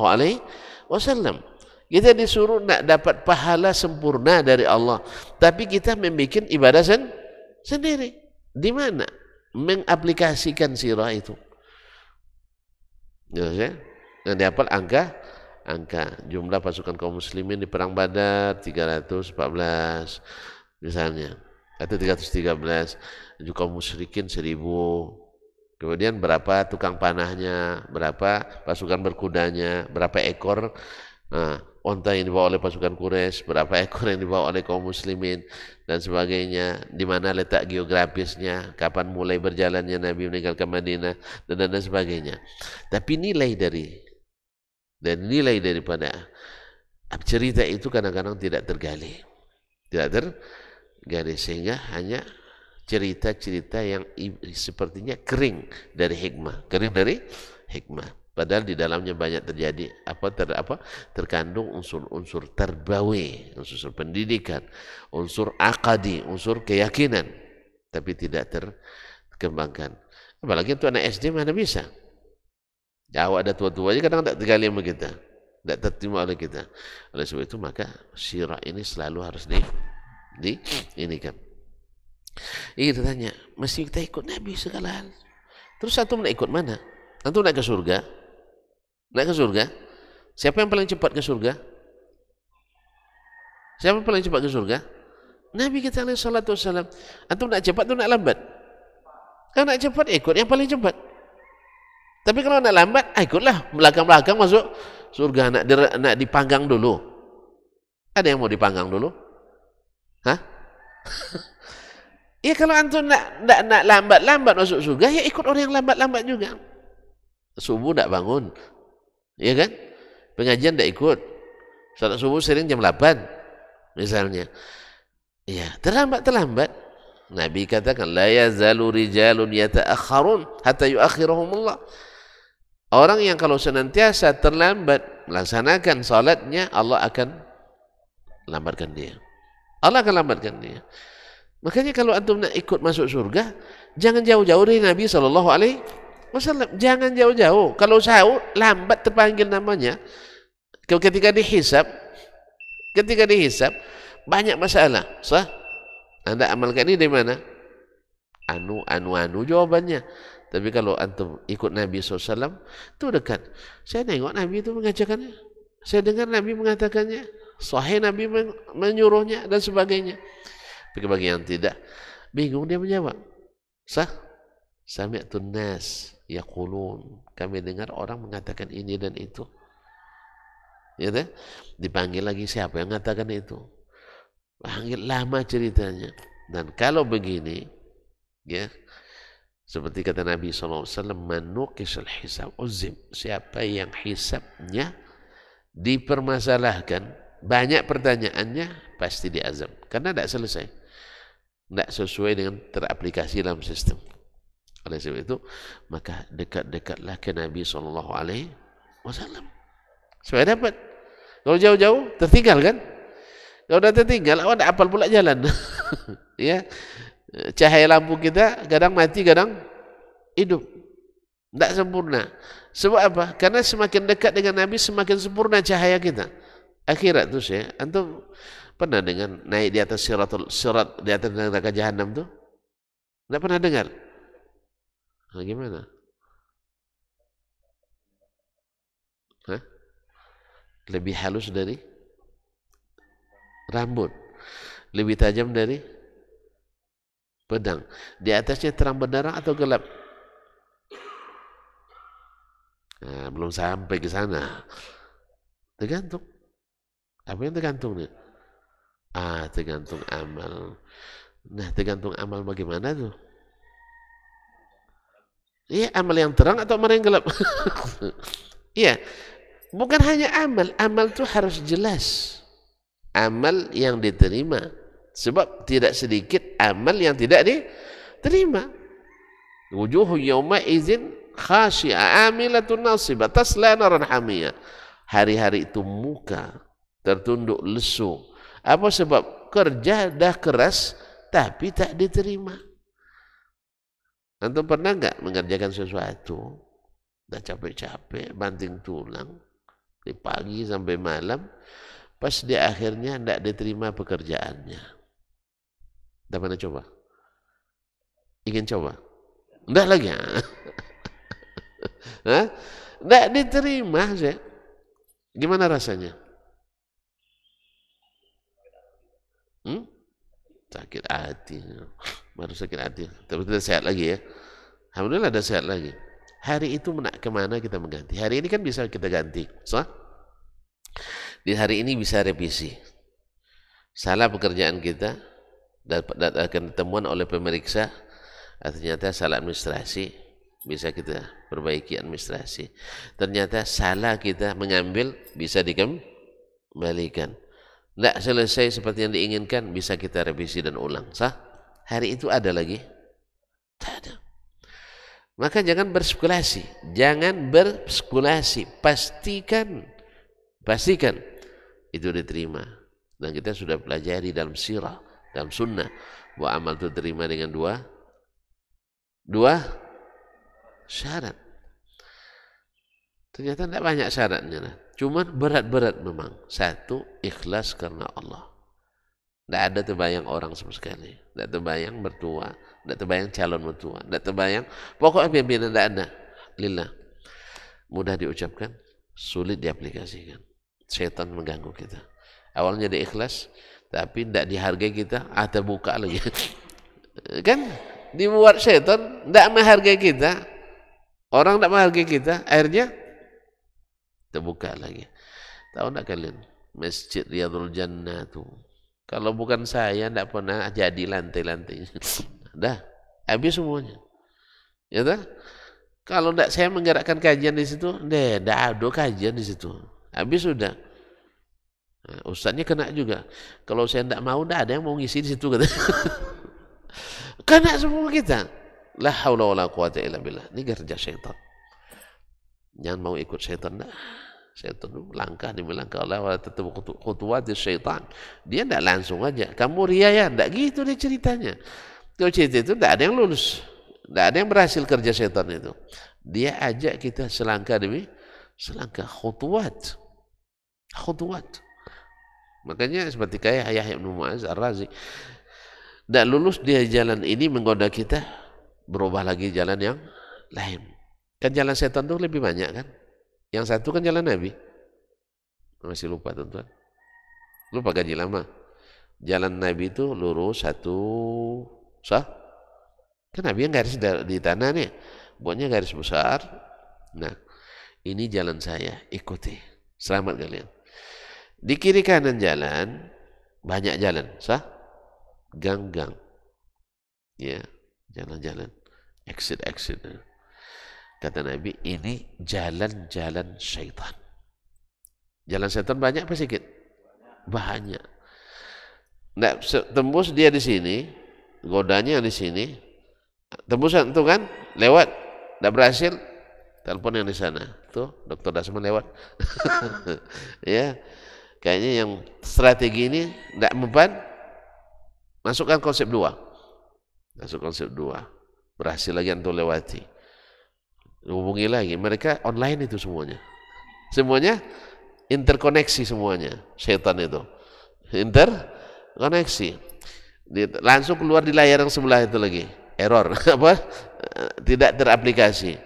Speaker 1: Kita disuruh nak dapat pahala sempurna dari Allah. Tapi kita membuat ibadah sendiri. Di mana? Mengaplikasikan sirah itu. Ya, yang dihafal angka jumlah pasukan kaum muslimin di perang Badar 314 misalnya, atau 313, kaum musyrikin 1000. Kemudian berapa tukang panahnya, berapa pasukan berkudanya, berapa ekor onta yang dibawa oleh pasukan Quraisy, berapa ekor yang dibawa oleh kaum muslimin dan sebagainya, di mana letak geografisnya, kapan mulai berjalannya Nabi meninggalkan Madinah dan sebagainya. Tapi nilai daripada cerita itu kadang-kadang tidak tergali, sehingga hanya cerita-cerita yang sepertinya kering dari hikmah. Padahal di dalamnya banyak terjadi terkandung unsur-unsur terbawi, unsur pendidikan, unsur akadi, unsur keyakinan, tapi tidak terkembangkan. Apalagi untuk anak SD mana bisa? Jauh ada tua-tua aja kadang tak tergali sama kita, tidak terterima oleh kita. Oleh sebab itu maka sirah ini selalu harus ini kan. Iya ditanya, mesti kita ikut Nabi segala hal. Terus antum nak ikut mana? Antum nak ke surga? Nak ke surga? Siapa yang paling cepat ke surga? Siapa yang paling cepat ke surga? Nabi kita alaihi salatu wassalam. Antum nak cepat atau nak lambat? Kalau nak cepat ikut yang paling cepat. Tapi kalau nak lambat, ikutlah belakang-belakang masuk surga. Nak dipanggang dulu. Ada yang mau dipanggang dulu? Hah? Ya kalau antum nak lambat-lambat masuk surga, ya ikut orang yang lambat-lambat juga. Subuh tak bangun, ya kan? Pengajian tak ikut. Salat subuh sering jam 8, misalnya. Ya, terlambat. Nabi katakan, la yazalu rijalun yata'akharun hatta yuakhirahumullah. Orang yang kalau senantiasa terlambat melaksanakan salatnya, Allah akan lambatkan dia. Allah akan lambatkan dia. Makanya kalau antum nak ikut masuk surga, jangan jauh-jauh dari Nabi SAW. Jangan jauh-jauh. Kalau jauh, lambat terpanggil namanya. Ketika dihisab, banyak masalah. Sah? Anda amalkan ini dari mana? Anu jawabannya. Tapi kalau antum ikut Nabi SAW, itu dekat. Saya tengok Nabi itu mengajarkannya. Saya dengar Nabi mengatakannya. Sahih Nabi menyuruhnya dan sebagainya. Tapi bagi yang tidak, bingung dia menjawab. Sah? Sami'tun nas yaqulun. Kami dengar orang mengatakan ini dan itu. Ya, dipanggil lagi siapa yang mengatakan itu? Panggil lama ceritanya. Dan kalau begini, ya, seperti kata Nabi SAW, manukishal hisab uzim. Siapa yang hisabnya dipermasalahkan, banyak pertanyaannya, pasti diazab. Karena tidak selesai. Tidak sesuai dengan teraplikasi dalam sistem. Oleh sebab itu, maka dekat-dekatlah ke Nabi SAW. Supaya dapat. Kalau jauh-jauh, tertinggal kan? Kalau sudah tertinggal, awak tidak hafal pula jalan. Ya, cahaya lampu kita kadang mati, kadang hidup. Tidak sempurna. Sebab apa? Karena semakin dekat dengan Nabi, semakin sempurna cahaya kita. Akhirat tuh saya, antum pernah dengan naik di atas sirat di atas neraka jahanam tuh? Tidak pernah dengar? Nah, gimana? Hah? Lebih halus dari rambut, lebih tajam dari pedang. Di atasnya terang benderang atau gelap? Nah, belum sampai ke sana. Tergantung. Apa yang tergantung nih? Tergantung amal. Nah, tergantung amal bagaimana tuh? Iya, amal yang terang atau amal yang gelap? Iya, bukan hanya amal tuh harus jelas. Amal yang diterima. Sebab tidak sedikit amal yang tidak diterima. Wujuhu yawma izin khashi'a amilatun nasibah tasla naran hamiyah. Hari-hari itu muka tertunduk lesu. Apa sebab? Kerja dah keras tapi tak diterima. Antum pernah enggak mengerjakan sesuatu, dah capek-capek, banting tulang, dari pagi sampai malam, pas di akhirnya enggak diterima pekerjaannya. Dah pernah coba? Ingin coba? Enggak lagi. Enggak diterima saya. Gimana rasanya? Sakit hati. Baru sakit hati. Tapi kita sehat lagi ya. Alhamdulillah ada sehat lagi. Hari itu kemana kita mengganti? Hari ini kan bisa kita ganti. So? Di hari ini bisa revisi. Salah pekerjaan kita, akan ditemuan oleh pemeriksa, ternyata salah administrasi, bisa kita perbaiki administrasi. Ternyata salah kita mengambil, bisa dikembalikan. Tidak selesai seperti yang diinginkan, bisa kita revisi dan ulang. Sah? Hari itu ada lagi? Tak ada. Maka jangan berspekulasi. Jangan berspekulasi. Pastikan itu diterima. Dan kita sudah pelajari dalam sirah, dalam sunnah, bahwa amal itu diterima dengan dua syarat. Ternyata tidak banyak syaratnya. Cuma berat-berat memang. Satu, ikhlas karena Allah. Tidak ada terbayang orang sama sekali. Tidak terbayang mertua, tidak terbayang calon mertua, tidak terbayang. Pokoknya pimpinan tidak ada. Lillah. Mudah diucapkan, sulit diaplikasikan. Setan mengganggu kita. Awalnya dia ikhlas, tapi tidak dihargai kita, terbuka lagi. Kan dibuat setan tidak menghargai kita. Orang tidak menghargai kita, akhirnya terbuka lagi. Tahu tidak kalian? Masjid Riyadhul Jannah tuh. Kalau bukan saya, tidak pernah jadi lantai-lantai. Dah, habis semuanya. Ya tak? Kalau tidak saya menggerakkan kajian di situ, tidak ada kajian di situ. Habis sudah. Nah, ustadznya kena juga. Kalau saya tidak mau, tidak ada yang mau ngisi di situ. Kena semua kita. La haula wala quwata illa billah. Ini kerja syaitan. Jangan mau ikut syaitan. Dah. Syaitan itu langkah demi langkah Allah wa tatabu khutuwati syaitan. Dia tidak langsung aja. Kamu ria ya? Tidak gitu dia ceritanya. Kalau cerita itu tidak ada yang lulus. Tidak ada yang berhasil kerja syaitan itu. Dia ajak kita selangkah demi selangkah khutuwat. Khutuwat. Makanya seperti kayak Yahya bin Mu'adz Ar-Razi. Tidak lulus dia jalan ini menggoda kita. Berubah lagi jalan yang lain. Kan jalan setan itu lebih banyak kan? Yang satu kan jalan Nabi. Masih lupa tuan-tuan. Lupa gaji lama. Jalan Nabi itu lurus satu. Sah? Kan Nabi yang garis di tanah nih. Buatnya garis besar. Nah, ini jalan saya. Ikuti. Selamat kalian. Di kiri kanan jalan. Banyak jalan. Sah? Gang-gang. Ya. Jalan-jalan. Exit-exit. Kata Nabi, ini jalan-jalan syaitan. Jalan syaitan banyak apa sedikit? Banyak. Nah, tembus dia di sini, godanya di sini. Tembusan itu kan, lewat. Tidak berhasil, telepon yang di sana. Tuh, Dr. Dasman lewat. Ya, kayaknya yang strategi ini tidak mempan. Masukkan konsep 2. Masuk konsep 2. Berhasil lagi untuk lewati. Hubungi lagi, mereka online itu semuanya. Semuanya interkoneksi semuanya, syaitan itu. Interkoneksi. Langsung keluar di layar yang sebelah itu lagi. Error, apa? Tidak teraplikasi.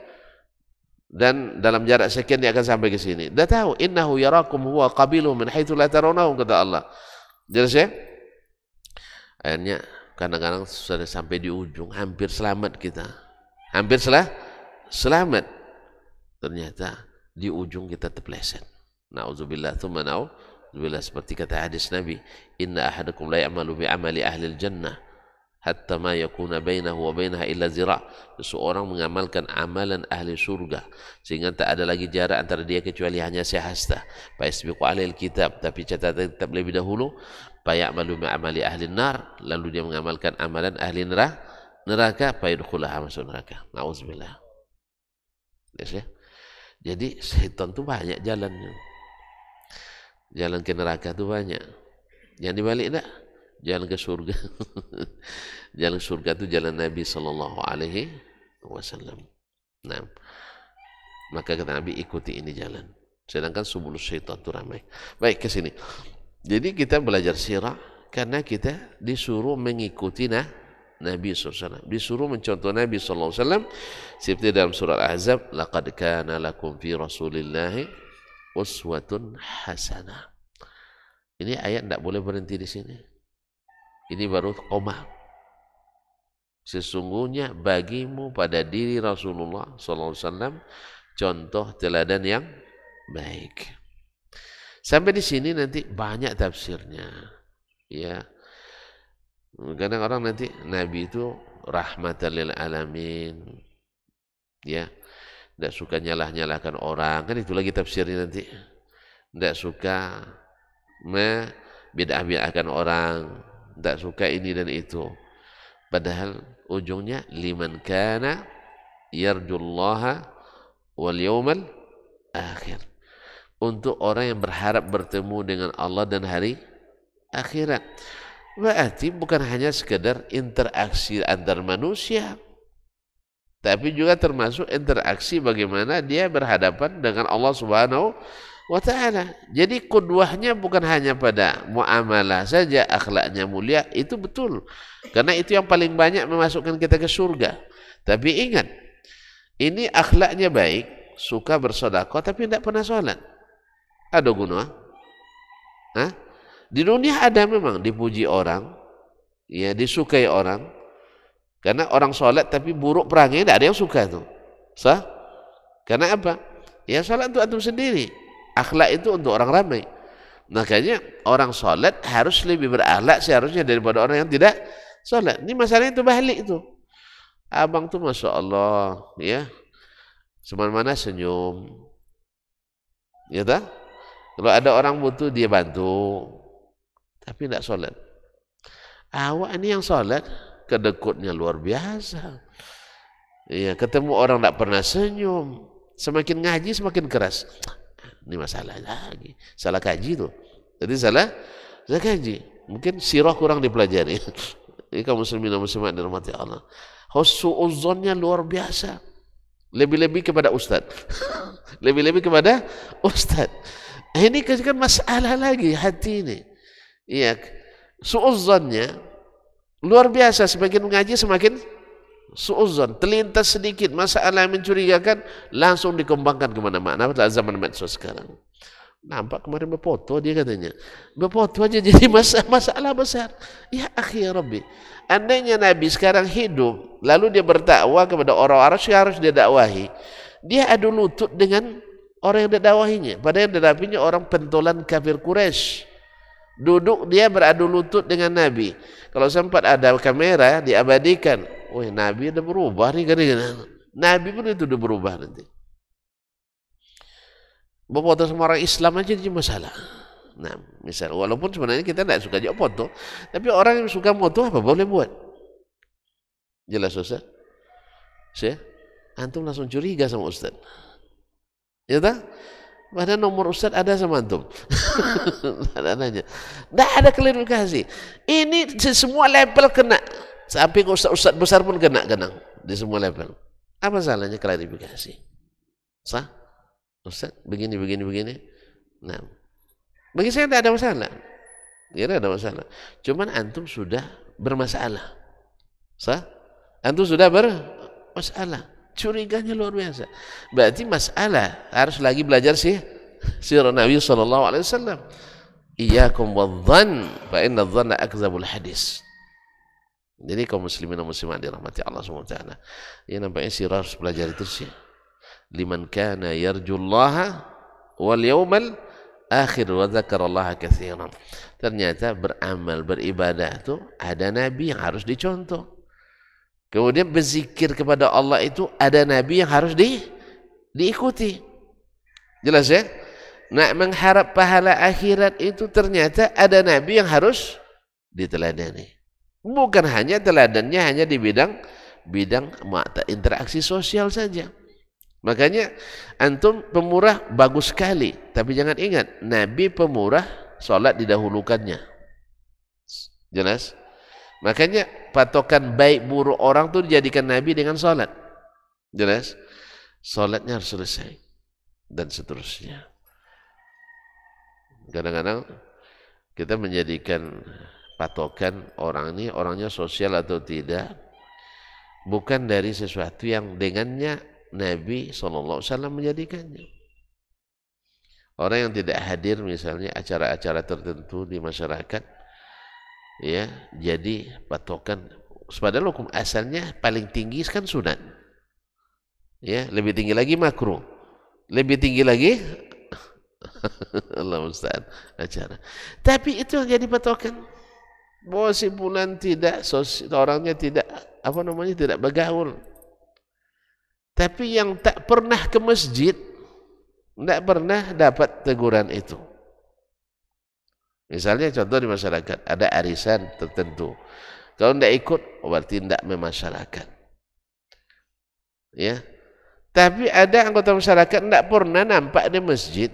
Speaker 1: Dan dalam jarak sekian dia akan sampai ke sini. Dah tahu, innahu yarakum huwa qabiluhu min haitsu la tarawnahum, kata Allah. Jelas ya? Akhirnya kadang-kadang sudah sampai di ujung, hampir selamat kita. Hampir selamat, ternyata di ujung kita terpeleset. Na'udzubillah, thumma na'udzubillah. Seperti kata hadis Nabi, inna ahadakum la ya'malu bi'amali ahli jannah hatta ma yakuna bainahu wa bainaha illa zira'. Seseorang mengamalkan amalan ahli surga sehingga tak ada lagi jarak antara dia kecuali hanya sehasta. Fa yasbiqu alaihi kitab, tapi catatan kitab lebih dahulu. Fa ya'malu bi'amali ahli nar, lalu dia mengamalkan amalan ahli neraka, fa yadkhulaha, masuk neraka. Na'udzubillah. Ya. Jadi setan itu banyak jalannya. Jalan ke neraka itu banyak. Jangan dibalik dah. Jalan ke surga. Jalan ke surga itu jalan Nabi sallallahu alaihi wasallam. Nah, maka kata Nabi, ikuti ini jalan. Sedangkan subul syaitan itu ramai. Baik, ke sini. Jadi kita belajar sirah karena kita disuruh mengikuti Nabi SAW, disuruh mencontoh Nabi SAW seperti dalam surah Al-Ahzab, laqad kana lakum fi rasulillahi uswatun hasanah. Ini ayat tidak boleh berhenti di sini. Ini baru qomah. Sesungguhnya bagimu pada diri Rasulullah SAW contoh teladan yang baik. Sampai di sini nanti banyak tafsirnya. Ya. Kadang orang nanti Nabi itu rahmatan lil alamin, ya, tidak suka nyalah-nyalahkan orang, kan itu lagi tafsirnya nanti. Tidak suka membid'ah-bid'ahkan orang, tidak suka ini dan itu. Padahal ujungnya liman kana yarjullaha wal yawmal akhir. Untuk orang yang berharap bertemu dengan Allah dan hari akhirat. Berarti bukan hanya sekedar interaksi antar manusia, tapi juga termasuk interaksi bagaimana dia berhadapan dengan Allah Subhanahu wa ta'ala. Jadi qudwahnya bukan hanya pada muamalah saja, akhlaknya mulia, itu betul. Karena itu yang paling banyak memasukkan kita ke surga. Tapi ingat, ini akhlaknya baik, suka bersedekah tapi tidak pernah sholat. Ada guna? Hah? Di dunia ada memang dipuji orang, ya disukai orang. Karena orang sholat tapi buruk perangnya, tidak ada yang suka itu. Sah? Karena apa? Ya sholat untuk antum sendiri. Akhlak itu untuk orang ramai. Makanya orang sholat harus lebih berakhlak seharusnya daripada orang yang tidak sholat. Ini masalahnya itu balik itu. Abang tuh Masya Allah, ya, semana-mana senyum. Ya tak? Kalau ada orang butuh dia bantu, tapi tidak sholat. Awak ini yang sholat, kedekutnya luar biasa. Iya, ketemu orang tidak pernah senyum, semakin ngaji semakin keras. Ini masalah lagi, salah kaji tuh. Jadi salah kaji. Mungkin sirah kurang dipelajari. Ini kaum muslimin dan muslimat dirahmati Allah. Husnudzonnya luar biasa. Lebih-lebih kepada ustaz. Lebih-lebih kepada ustaz. Ini kan masalah lagi hati ini. Iya, suudzonnya luar biasa. Semakin mengaji semakin suudzon. Terlintas sedikit masalah yang mencurigakan, langsung dikembangkan kemana-mana. Zaman medsos sekarang. Nampak kemarin berfoto dia katanya. Berfoto aja jadi masalah besar. Ya akhi ya Rabbi. Andainya Nabi sekarang hidup, lalu dia berdakwah kepada orang-orang yang harus dia dakwahi. Dia adu lutut dengan orang yang didakwahinya. Padahal yang didakwahinya orang pentolan kafir Quraisy. Duduk dia beradu lutut dengan Nabi. Kalau sempat ada kamera diabadikan. Wah, Nabi udah berubah nih kan. Nabi pun itu udah berubah nanti. Berfoto sama orang Islam aja jadi masalah. Nah, misal, walaupun sebenarnya kita tidak suka juga foto, tapi orang yang suka foto apa boleh buat? Jelas Ustaz? Saya, antum langsung curiga sama Ustaz. Ya tak? Padahal nomor Ustaz ada sama antum. Tidak ada klarifikasi. Ini semua level kena. Sampai Ustaz besar pun kena di semua level. Apa salahnya klarifikasi? Sah? Ustaz, begini. Nah, bagi saya tidak ada masalah. Tidak ada masalah. Cuman antum sudah bermasalah. Sah? Antum sudah bermasalah. Curiganya luar biasa. Berarti masalah harus lagi belajar sirah Nabi SAW. Iyyakum wadh-dhann fa inna adh-dhanna akdzabul hadis. Jadi kaum muslimin dan muslimat dirahmati Allah SWT. Ya nampaknya sirah harus belajar terus ya. Liman kana yarjullaha wal yawmal akhir wa dzakarallaha katsiran. Ternyata beramal beribadah itu ada nabi yang harus dicontoh. Kemudian berzikir kepada Allah itu ada nabi yang harus diikuti. Jelas ya? Nak mengharap pahala akhirat itu ternyata ada nabi yang harus diteladani. Bukan hanya teladannya hanya di bidang interaksi sosial saja. Makanya antum pemurah bagus sekali, tapi jangan ingat Nabi pemurah, sholat didahulukannya. Jelas? Makanya patokan baik buruk orang itu dijadikan Nabi dengan sholat. Jelas? Sholatnya harus selesai dan seterusnya. Kadang-kadang kita menjadikan patokan orang ini orangnya sosial atau tidak bukan dari sesuatu yang dengannya Nabi SAW menjadikannya. Orang yang tidak hadir misalnya acara-acara tertentu di masyarakat, ya jadi patokan. Padahal hukum asalnya paling tinggi kan sunat, ya lebih tinggi lagi makruh, lebih tinggi lagi Allah musta'an acara. Tapi itu yang jadi patokan. Bahwa si bulan tidak orangnya tidak tidak bergaul. Tapi yang tak pernah ke masjid, tidak pernah dapat teguran itu. Misalnya contoh di masyarakat, ada arisan tertentu. Kalau tidak ikut, berarti tidak memasyarakat. Ya. Tapi ada anggota masyarakat tidak pernah nampak di masjid.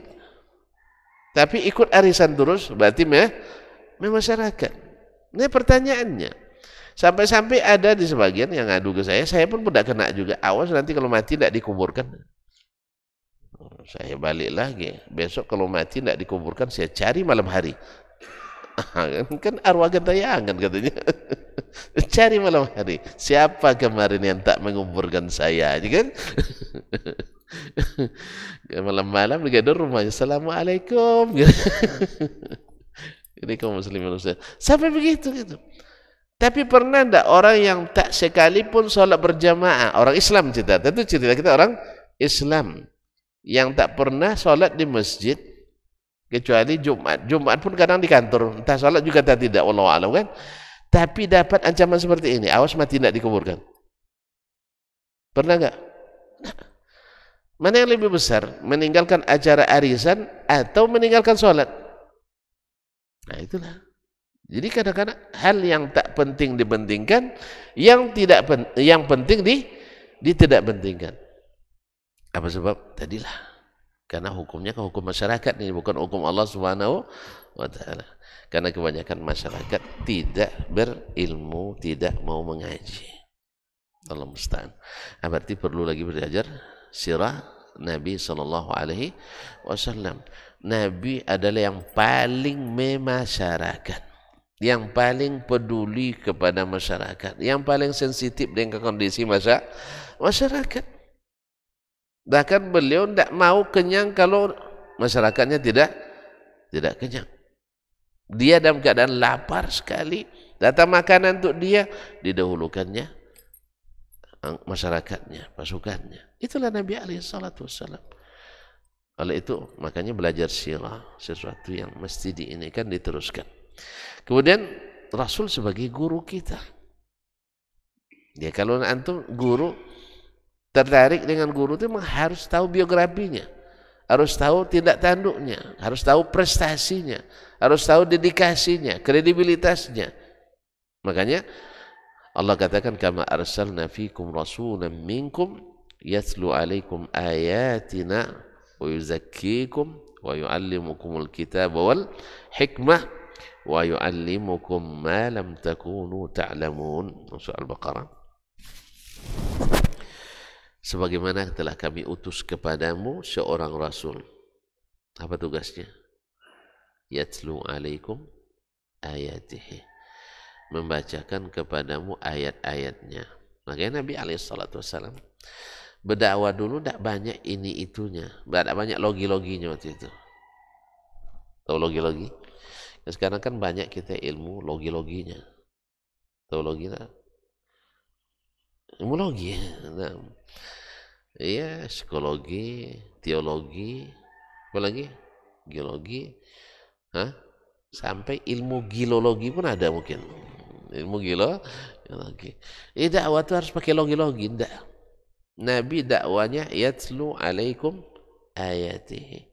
Speaker 1: Tapi ikut arisan terus, berarti memasyarakat. Ini pertanyaannya. Sampai-sampai ada di sebagian yang ngadu ke saya pun tidak kena juga. Awas nanti kalau mati tidak dikuburkan. Saya balik lagi. Besok kalau mati tidak dikuburkan, saya cari malam hari. Kan arwah gentayangan katanya. Cari malam hari. Siapa kemarin yang tak menguburkan saya? Kan? Malam-malam digedor rumahnya. Assalamualaikum. Ini kaum muslimin Ustaz. Sampai begitu gitu. Tapi pernah tidak orang yang tak sekalipun sholat berjamaah, orang Islam cerita, tentu cerita kita orang Islam yang tak pernah sholat di masjid kecuali Jumat. Jumat pun kadang di kantor, entah sholat juga tak tidak, wallahu a'lam kan. Tapi dapat ancaman seperti ini, awas mati tidak dikuburkan. Pernah enggak? Nah, mana yang lebih besar, meninggalkan acara arisan atau meninggalkan sholat? Nah itulah. Jadi kadang-kadang hal yang tak penting dipentingkan, yang penting tidak pentingkan. Apa sebab? Tadilah. Karena hukumnya kan hukum masyarakat ini, bukan hukum Allah Subhanahu wa taala. Karena kebanyakan masyarakat tidak berilmu, tidak mau mengaji. Allah musta'an. Berarti perlu lagi belajar sirah Nabi sallallahu alaihi wasallam. Nabi adalah yang paling memasyarakat, yang paling peduli kepada masyarakat, yang paling sensitif dengan kondisi masyarakat. Bahkan beliau tidak mau kenyang kalau masyarakatnya tidak kenyang. Dia dalam keadaan lapar sekali, datang makanan untuk dia, didahulukannya masyarakatnya, pasukannya. Itulah Nabi SAW. Oleh itu makanya belajar sirah sesuatu yang mesti diinikan, diteruskan. Kemudian Rasul sebagai guru kita. Ya kalau antum guru tertarik dengan guru itu memang harus tahu biografinya, harus tahu tindak tanduknya, harus tahu prestasinya, harus tahu dedikasinya, kredibilitasnya. Makanya Allah katakan kama arsalna fikum rasulan minkum yatlu alaikum ayatina wa yuzakkikum wa yuallimukumul kitaba wal hikmah wa yuallimukum ma lam takunu ta'lamun. Surah Al-Baqarah. Sebagaimana telah kami utus kepadamu seorang rasul. Apa tugasnya? Yatlu alaikum ayatihi, membacakan kepadamu ayat-ayatnya. Makanya Nabi SAW berdakwah dulu tidak banyak ini itunya, tidak banyak logi-loginya waktu itu. Tahu logi-logi? Sekarang kan banyak kita ilmu logi-loginya. Tahu logi tak? Ilmu logi. Nah, iya, psikologi, teologi, apa lagi? Geologi, sampai ilmu gilologi pun ada mungkin. Ilmu gilologi. Dakwah itu harus pakai logi-logi, enggak. Nabi dakwanya yatlu alaikum ayatihi.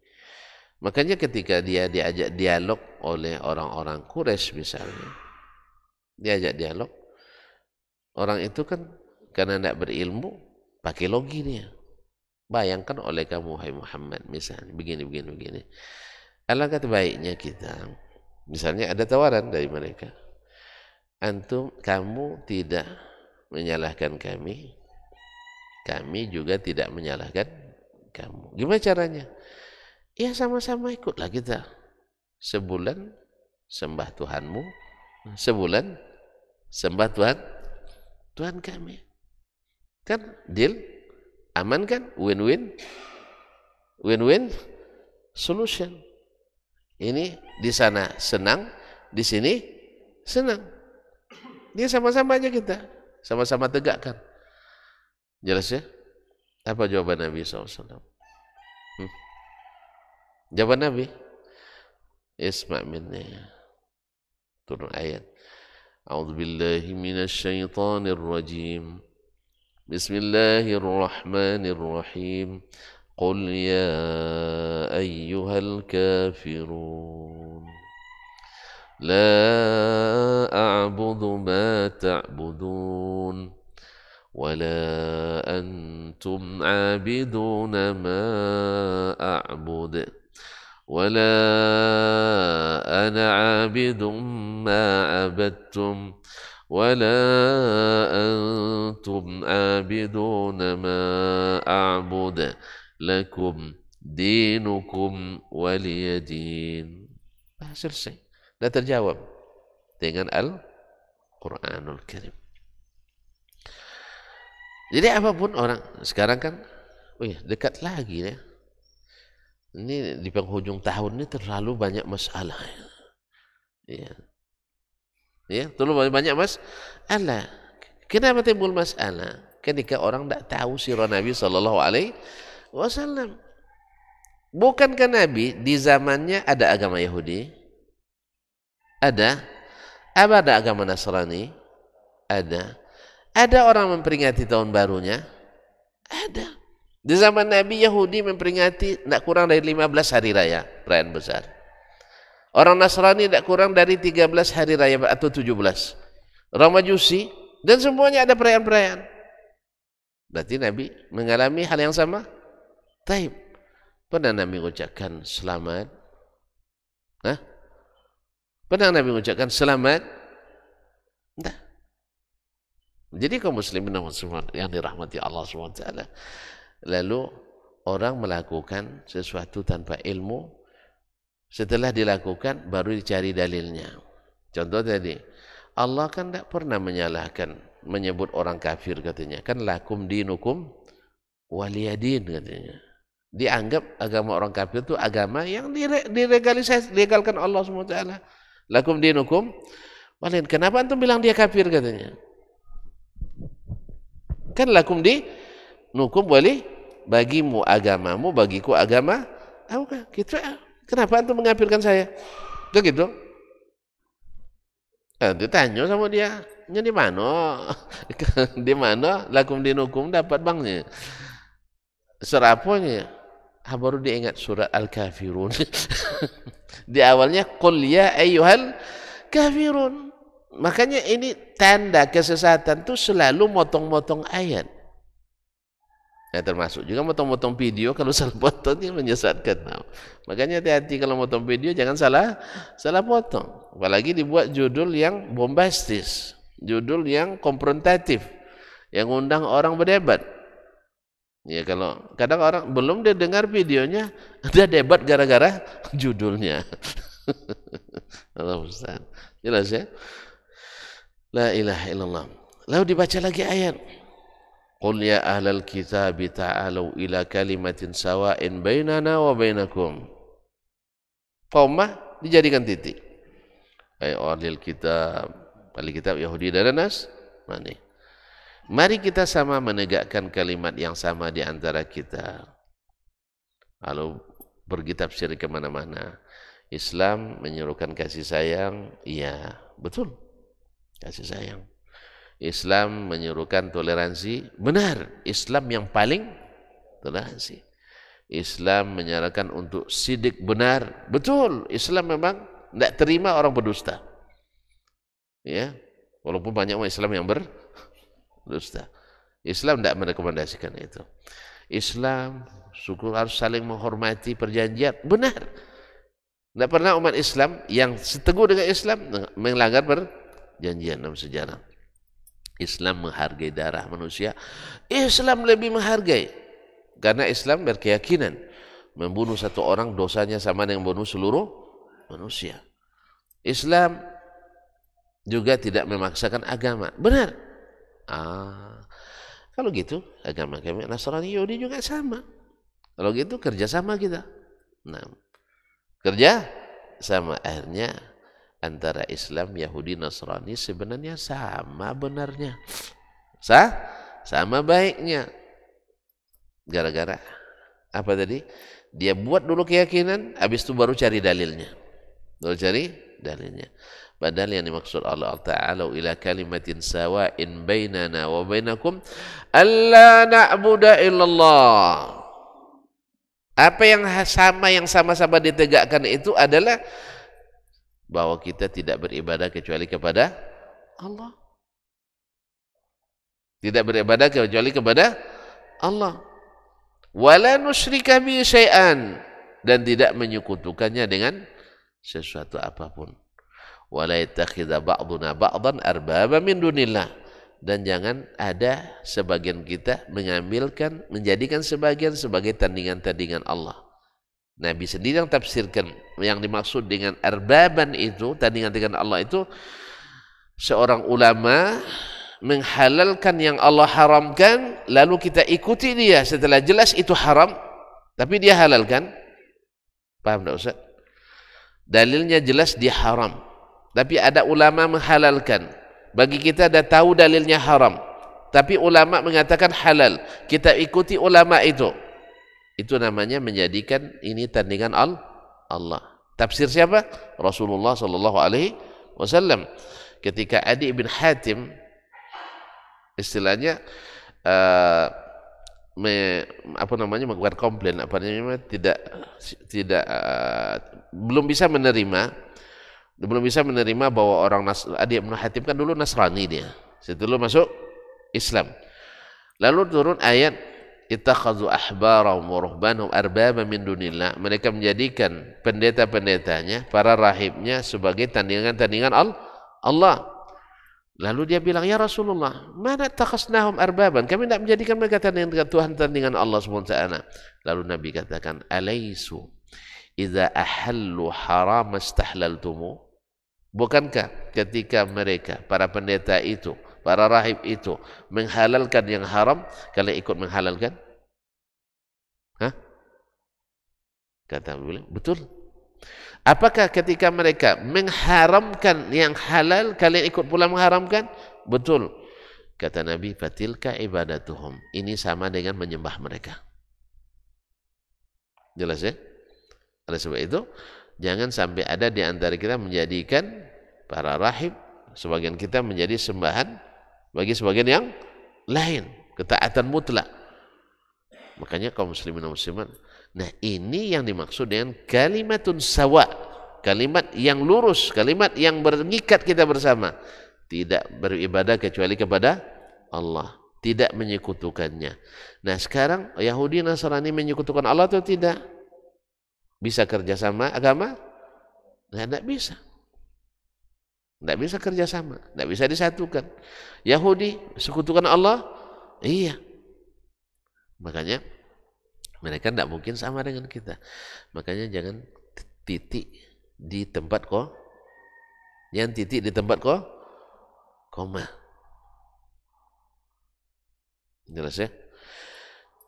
Speaker 1: Makanya ketika dia diajak dialog oleh orang-orang Quraisy misalnya, diajak dialog, orang itu kan karena tidak berilmu, pakai logi dia. Bayangkan oleh kamu, hai Muhammad, misalnya begini. Alangkah baiknya kita, misalnya ada tawaran dari mereka, kamu tidak menyalahkan kami, kami juga tidak menyalahkan kamu. Gimana caranya? Ya sama-sama ikutlah kita. Sebulan sembah Tuhanmu, sebulan sembah Tuhan kami. Kan deal, aman kan? Win-win solution. Ini di sana senang, di sini senang. Dia sama-sama aja kita, sama-sama tegakkan. Jelas ya? Apa jawaban Nabi SAW? Jawaban Nabi? Isma' minni. Turun ayat. A'udzubillahi minasyaitonir rajim. Bismillahirrahmanirrahim. Qul ya ayyuhal kafirun la a'budu ma ta'budun wala antum 'abiduna ma a'bud wala ana 'abidun ma 'abadtum wala antum 'abiduna ma a'bud lakum dinukum waliyadin. Nah, selesai. Sudah terjawab dengan Al-Quranul Karim. Jadi apapun orang sekarang kan, dekat lagi ya. Ini di penghujung tahun ini terlalu banyak masalah. Ya, terlalu banyak masalah. Kenapa timbul masalah? Ketika orang tidak tahu sirah Nabi Sallallahu Alaihi Wasallam. Bukankah Nabi di zamannya ada agama Yahudi? Ada. Apa ada agama Nasrani? Ada. Ada orang memperingati tahun barunya? Ada. Di zaman Nabi, Yahudi memperingati tidak kurang dari 15 hari raya, perayaan besar. Orang Nasrani tidak kurang dari 13 hari raya atau 17. Orang Majusi, dan semuanya ada perayaan-perayaan. Berarti Nabi mengalami hal yang sama? Taib. Pernah Nabi mengucapkan selamat? Hah? Pernah Nabi mengucapkan selamat? Tidak. Jadi kaum muslimin yang dirahmati Allah SWT, lalu orang melakukan sesuatu tanpa ilmu, setelah dilakukan baru dicari dalilnya. Contoh tadi, Allah kan tidak pernah menyebut orang kafir katanya. Kan lakum dinukum waliyadin katanya. Dianggap agama orang kafir itu agama yang dilegalkan Allah SWT. Lakum dinukum waliyadin. Kenapa antum bilang dia kafir katanya? Kan lakum dinukum wali, bagimu agamamu, bagiku agama. Kenapa antum mengkafirkan saya? Begitu. Ditanya sama dia, di mana? Di mana lakum dinukum dapat bangnya? Surah apanya? Baru diingat surat Al-Kafirun. Di awalnya qul ya ayyuhal kafirun. Makanya ini tanda kesesatan itu selalu motong-motong ayat. Ya, termasuk juga motong-motong video, kalau salah potong dia menyesatkan. Nah, makanya hati-hati kalau motong video, jangan salah potong. Apalagi dibuat judul yang bombastis, judul yang konfrontatif, yang undang orang berdebat. Ya, kalau kadang orang belum dia dengar videonya, ada debat gara-gara judulnya. Allah Ustaz. Jelas ya? La ilaha illallah. Lalu dibaca lagi ayat. Qul ya ahlal kitab ta'alu ila kalimatin sawa'in bainana wa bainakum. Komah dijadikan titik. Ay ahlil kitab, ahli kitab Yahudi dan Nasrani. Mari kita sama menegakkan kalimat yang sama di antara kita. Lalu pergi tafsir ke mana-mana. Islam menyuruhkan kasih sayang, iya, betul. Kasih sayang. Islam menyuruhkan toleransi, benar. Islam yang paling toleransi. Islam menyarankan untuk sidik, benar, betul. Islam memang tidak terima orang berdusta. Ya, walaupun banyak orang Islam yang berdusta. Islam tidak merekomendasikan itu. Islam harus saling menghormati perjanjian, benar. Tidak pernah umat Islam yang seteguh dengan Islam melanggar perjanjian dalam sejarah. Islam menghargai darah manusia. Islam lebih menghargai. Karena Islam berkeyakinan membunuh satu orang dosanya sama dengan membunuh seluruh manusia. Islam juga tidak memaksakan agama. Benar. Kalau gitu agama kami Nasrani Yahudi juga sama. Kalau gitu kerjasama kita. Nah, kerja sama, akhirnya antara Islam, Yahudi, Nasrani sebenarnya sama benarnya. Sama baiknya. Gara-gara apa tadi? Dia buat dulu keyakinan, habis itu baru cari dalilnya. Padahal yang dimaksud Allah Ta'ala ila kalimatin sawa'in bainana wa bainakum alla na'budu illallah. Apa yang sama-sama ditegakkan itu adalah bahwa kita tidak beribadah kecuali kepada Allah. Tidak beribadah kecuali kepada Allah. Wala nusyrika bihi syai'an, dan tidak menyekutukannya dengan sesuatu apapun. Wala yattakhidha ba'duna ba'dan arbaba min dunillah, dan jangan ada sebagian kita menjadikan sebagian sebagai tandingan-tandingan Allah. Nabi sendiri yang tafsirkan yang dimaksud dengan arbaban itu, tandingan dengan Allah itu, seorang ulama menghalalkan yang Allah haramkan, lalu kita ikuti dia setelah jelas itu haram, tapi dia halalkan. Paham tak Ustaz? Dalilnya jelas dia haram, tapi ada ulama menghalalkan. Bagi kita dah tahu dalilnya haram, tapi ulama mengatakan halal, kita ikuti ulama itu. Itu namanya menjadikan ini tandingan Allah. Tafsir siapa? Rasulullah sallallahu alaihi wasallam. Ketika Adi bin Hatim istilahnya membuat komplain, belum bisa menerima bahwa orang Adi bin Hatim kan dulu Nasrani dia, setelah masuk Islam. Lalu turun ayat ittakhadhu ahbarahum wa ruhbanahum arbaba min dunillah. Mereka menjadikan pendeta-pendetanya, para rahibnya sebagai tandingan-tandingan Allah. Lalu dia bilang, ya Rasulullah, mana takhasnahum arbaban? Kami tidak menjadikan mereka tandingan Tuhan, tandingan Allah SWT. Lalu Nabi katakan, alaisu idza ahallu haram istahlaltumu. Bukankah ketika mereka, para pendeta itu, para rahib itu menghalalkan yang haram, kalian ikut menghalalkan? Hah? Kata beliau, betul. Apakah ketika mereka mengharamkan yang halal, kalian ikut pula mengharamkan? Betul. Kata Nabi, fatilka ibadatuhum. Ini sama dengan menyembah mereka. Jelas ya? Oleh sebab itu, jangan sampai ada di antara kita menjadikan para rahib, sebagian kita menjadi sembahan bagi sebagian yang lain, ketaatan mutlak. Makanya kaum muslimin dan muslimat, nah ini yang dimaksud dengan kalimatun sawa, kalimat yang lurus, kalimat yang mengikat kita bersama, tidak beribadah kecuali kepada Allah, tidak menyekutukannya. Nah sekarang Yahudi Nasrani menyekutukan Allah atau tidak? Bisa kerjasama agama? Nah, tidak bisa. Tidak bisa kerjasama, tidak bisa disatukan. Yahudi sekutukan Allah? Iya. Makanya mereka tidak mungkin sama dengan kita. Makanya jangan titik di tempat jangan titik di tempat koma. Jelas ya?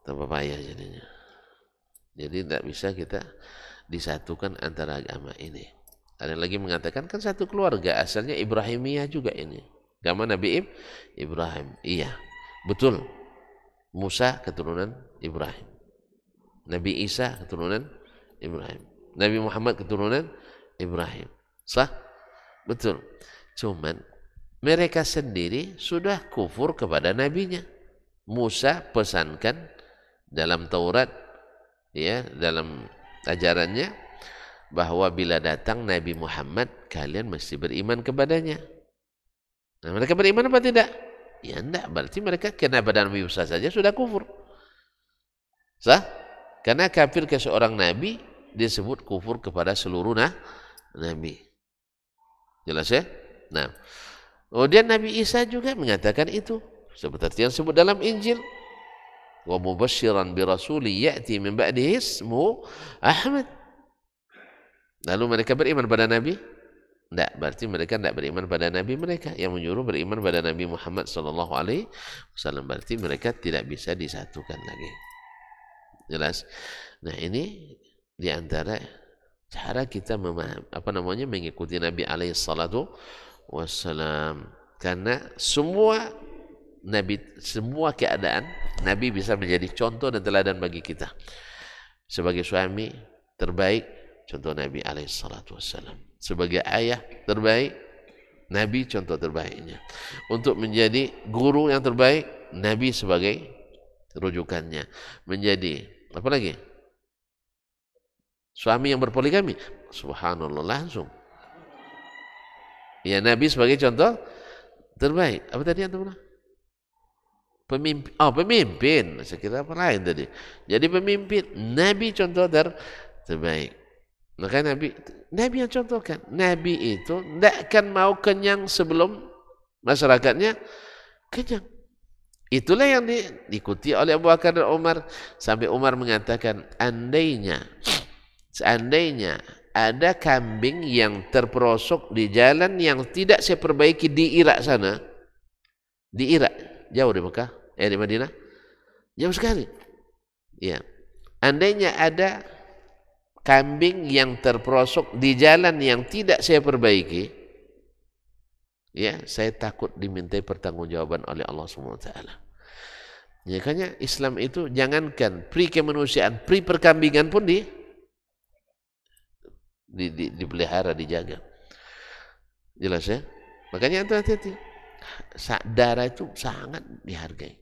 Speaker 1: Tambah payah jadinya. Jadi tidak bisa kita disatukan antara agama ini. Ada lagi mengatakan kan satu keluarga, asalnya Ibrahimiyah juga ini. Agama Nabi Ibrahim. Iya, betul. Musa keturunan Ibrahim. Nabi Isa keturunan Ibrahim. Nabi Muhammad keturunan Ibrahim. Sah? Betul. Cuman mereka sendiri sudah kufur kepada nabinya. Musa pesankan dalam Taurat, ya, dalam ajarannya, bahwa bila datang Nabi Muhammad, kalian mesti beriman kepadanya. Nah, mereka beriman apa tidak? Ya enggak, berarti mereka kena pada Nabi Musa saja sudah kufur. Sah? Karena kafir ke seorang Nabi disebut kufur kepada seluruh Nabi. Jelas ya? Nah, kemudian Nabi Isa juga mengatakan itu. Seperti yang disebut dalam Injil. Wa mubasysyiran bi rasuli ya'ti min ba'dihi ismuhu Ahmad. Lalu mereka beriman pada Nabi? Tidak, berarti mereka tidak beriman pada Nabi mereka. Yang menyuruh beriman pada Nabi Muhammad SAW. Berarti mereka tidak bisa disatukan lagi. Jelas? Nah ini diantara cara kita mengikuti Nabi SAW. Karena semua keadaan Nabi bisa menjadi contoh dan teladan bagi kita. Sebagai suami terbaik, contoh Nabi SAW. Sebagai ayah terbaik, Nabi contoh terbaiknya. Untuk menjadi guru yang terbaik, Nabi sebagai rujukannya. Menjadi apa lagi? Suami yang berpoligami, subhanallah, langsung. Ya, Nabi sebagai contoh terbaik. Apa tadi yang bilang? Pemimpin. Oh, pemimpin. Saya kira apa lain tadi. Jadi pemimpin, Nabi contoh terbaik. Maka Nabi yang contohkan. Nabi itu tidak akan mau kenyang sebelum masyarakatnya kenyang. Itulah yang diikuti oleh Abu Bakar dan Umar. Sampai Umar mengatakan, andainya Seandainya ada kambing yang terperosok di jalan yang tidak saya perbaiki di Irak sana, di Irak, jauh dari Mekah, di Madinah, jauh sekali. Ya, andainya ada kambing yang terperosok di jalan yang tidak saya perbaiki, ya, saya takut dimintai pertanggungjawaban oleh Allah SWT. Makanya Islam itu jangankan pri kemanusiaan, pri perkambingan pun dipelihara, dijaga. Jelas ya? Makanya itu hati-hati. Darah itu sangat dihargai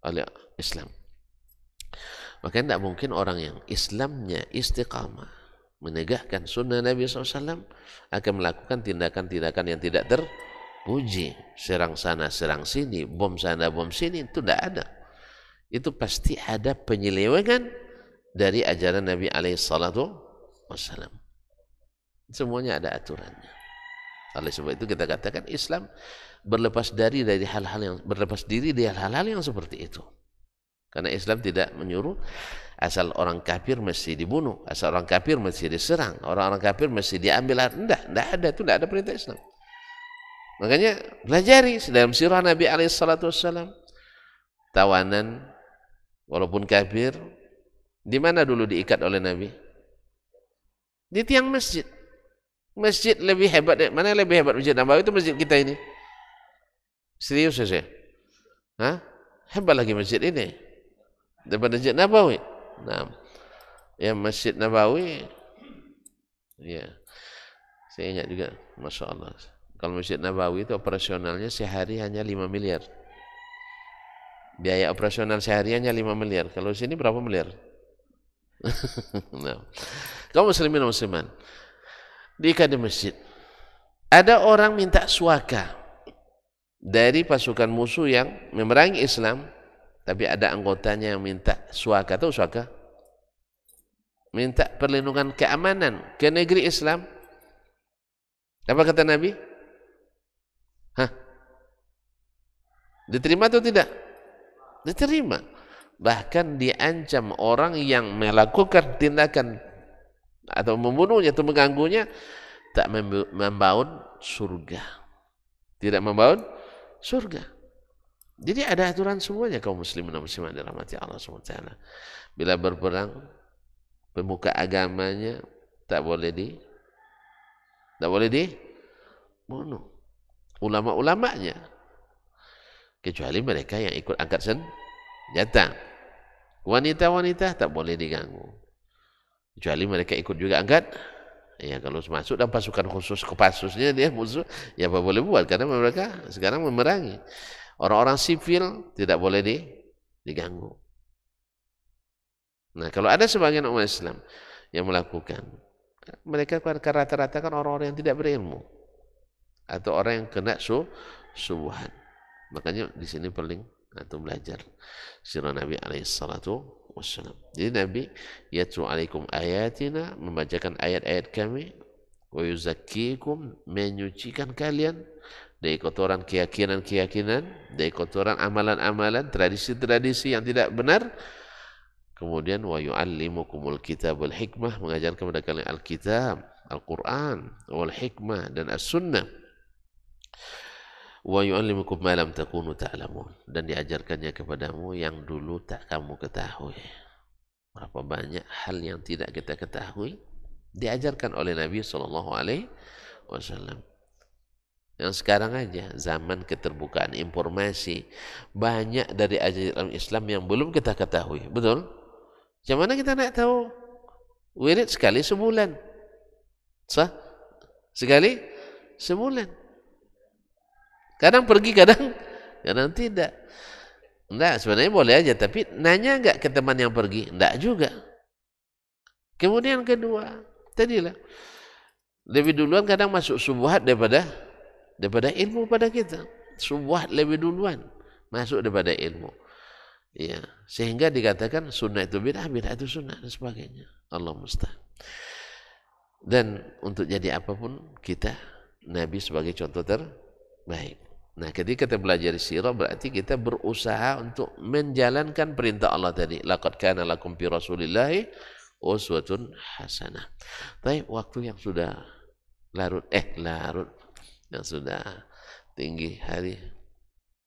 Speaker 1: oleh Islam. Makanya tidak mungkin orang yang Islamnya istiqamah, menegakkan sunnah Nabi SAW, akan melakukan tindakan-tindakan yang tidak terpuji. Serang sana, serang sini, bom sana, bom sini, itu tidak ada. Itu pasti ada penyelewengan dari ajaran Nabi SAW. Semuanya ada aturannya. Oleh sebab itu kita katakan Islam berlepas diri dari hal-hal yang seperti itu. Karena Islam tidak menyuruh asal orang kafir mesti dibunuh, asal orang kafir mesti diserang, orang-orang kafir mesti diambil. Tidak ada, itu tidak ada perintah Islam. Makanya pelajari dalam sirah Nabi SAW, tawanan walaupun kafir, di mana dulu diikat oleh Nabi? Di tiang masjid. Masjid lebih hebat, mana lebih hebat Masjid Nabawi itu masjid kita ini? Serius saya? Hah? Hebat lagi masjid ini daripada Masjid Nabawi. Nah, ya Masjid Nabawi, ya saya ingat juga, Masya Allah. Kalau Masjid Nabawi itu operasionalnya sehari hanya 5 miliar. Biaya operasional sehari hanya 5 miliar. Kalau sini berapa miliar? Nah, kaum muslimin dan musliman, diikat di masjid. Ada orang minta suaka dari pasukan musuh yang memerangi Islam, tapi ada anggotanya yang minta suaka. Tahu suaka? Minta perlindungan keamanan ke negeri Islam. Apa kata Nabi? Hah? Diterima atau tidak? Diterima. Bahkan diancam orang yang melakukan tindakan atau membunuhnya atau mengganggunya tak membawa surga, tidak membawa surga. Jadi ada aturan semuanya kaum muslimin dan muslimat dirahmati Allah SWT. Bila berperang, pemuka agamanya tak boleh dibunuh, ulama-ulamanya, kecuali mereka yang ikut angkat senjata. Wanita-wanita tak boleh diganggu, kecuali mereka ikut juga angkat. Ya, kalau masuk dalam pasukan khusus Kopassusnya dia musuh, ya apa boleh buat, karena mereka sekarang memerangi. Orang-orang sipil tidak boleh diganggu. Nah, kalau ada sebagian umat Islam yang melakukan, mereka rata-rata kan orang-orang yang tidak berilmu atau orang yang kena subuhan. Makanya di sini perlu atau belajar sirah Nabi SAW. Jadi Nabi yatlu alaikum ayatina, membacakan ayat-ayat kami, wa yuzakkikum, menyucikan kalian dari kotoran keyakinan-keyakinan, dari kotoran amalan-amalan, tradisi-tradisi yang tidak benar. Kemudian wa yu'allimukumul kitab wal hikmah, mengajarkan kepada kalian Alkitab, Al-Quran, wal hikmah dan as-sunnah. Wa yu'allimukum ma lam takunu ta'lamun, dan diajarkannya kepadamu yang dulu tak kamu ketahui. Berapa banyak hal yang tidak kita ketahui diajarkan oleh Nabi SAW. Yang sekarang aja zaman keterbukaan informasi, banyak dari ajaran Islam yang belum kita ketahui. Betul? Macam mana kita nak tahu? Wirid sekali sebulan. Sah? Sekali sebulan. Kadang pergi, kadang tidak. Enggak, sebenarnya boleh aja, tapi nanya enggak ke teman yang pergi? Enggak juga. Kemudian kedua, tadilah lebih duluan kadang masuk subuhat daripada ilmu pada kita. Subuhat lebih duluan masuk daripada ilmu. Ya, sehingga dikatakan sunnah itu bid'ah, bid'ah itu sunnah dan sebagainya. Allah musta'an. Dan untuk jadi apapun kita, Nabi sebagai contoh terbaik. Nah, ketika kita belajar sirah berarti kita berusaha untuk menjalankan perintah Allah tadi. Laqad kana lakum fi Rasulillahi uswatun hasanah. Tapi waktu yang sudah larut, yang sudah tinggi hari,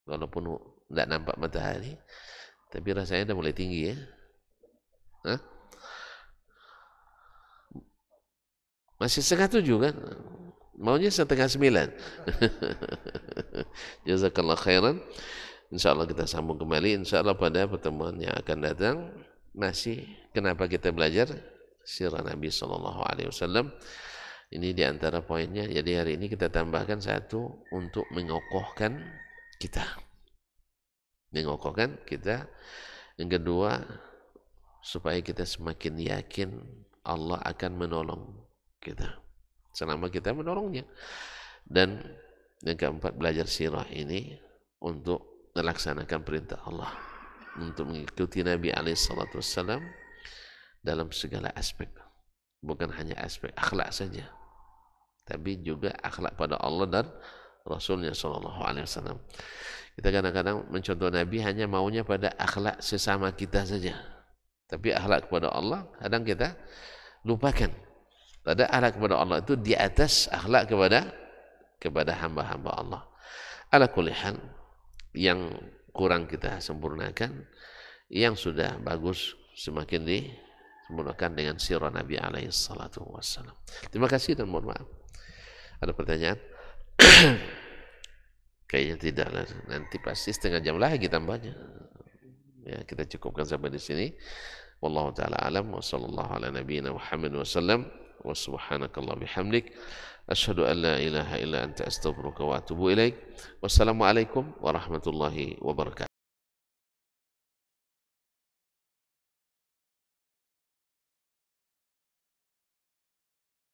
Speaker 1: walaupun tidak nampak matahari, tapi rasanya udah mulai tinggi ya. Hah? Masih 6:30 kan? Maunya 8:30. Jazakallah khairan. InsyaAllah kita sambung kembali. InsyaAllah pada pertemuan yang akan datang. Masih kenapa kita belajar sirah Nabi SAW. Ini diantara poinnya. Jadi hari ini kita tambahkan satu untuk mengokohkan kita. Mengokohkan kita. Yang kedua, supaya kita semakin yakin Allah akan menolong kita selama kita menolongnya. Dan yang keempat, belajar sirah ini untuk melaksanakan perintah Allah, untuk mengikuti Nabi SAW dalam segala aspek, bukan hanya aspek akhlak saja, tapi juga akhlak pada Allah dan Rasulnya SAW. Kita kadang-kadang mencontoh Nabi hanya maunya pada akhlak sesama kita saja, tapi akhlak kepada Allah kadang kita lupakan. Pada akhlak kepada Allah itu di atas akhlak kepada hamba-hamba Allah. Ala kulli hal, yang kurang kita sempurnakan, yang sudah bagus semakin disempurnakan dengan sirah Nabi SAW. Terima kasih dan mohon maaf. Ada pertanyaan? Kayaknya tidak lah. Nanti pasti setengah jam lagi tambahnya. Ya, kita cukupkan sampai di sini. Wallahu ta'ala alam wa sallallahu ala nabiyyina Muhammad wa sallam wa subhanakallah bihamdik asyhadu an la ilaha illa anta astaghfiruka wa atubu ilaik. Wassalamualaikum warahmatullahi wabarakatuh.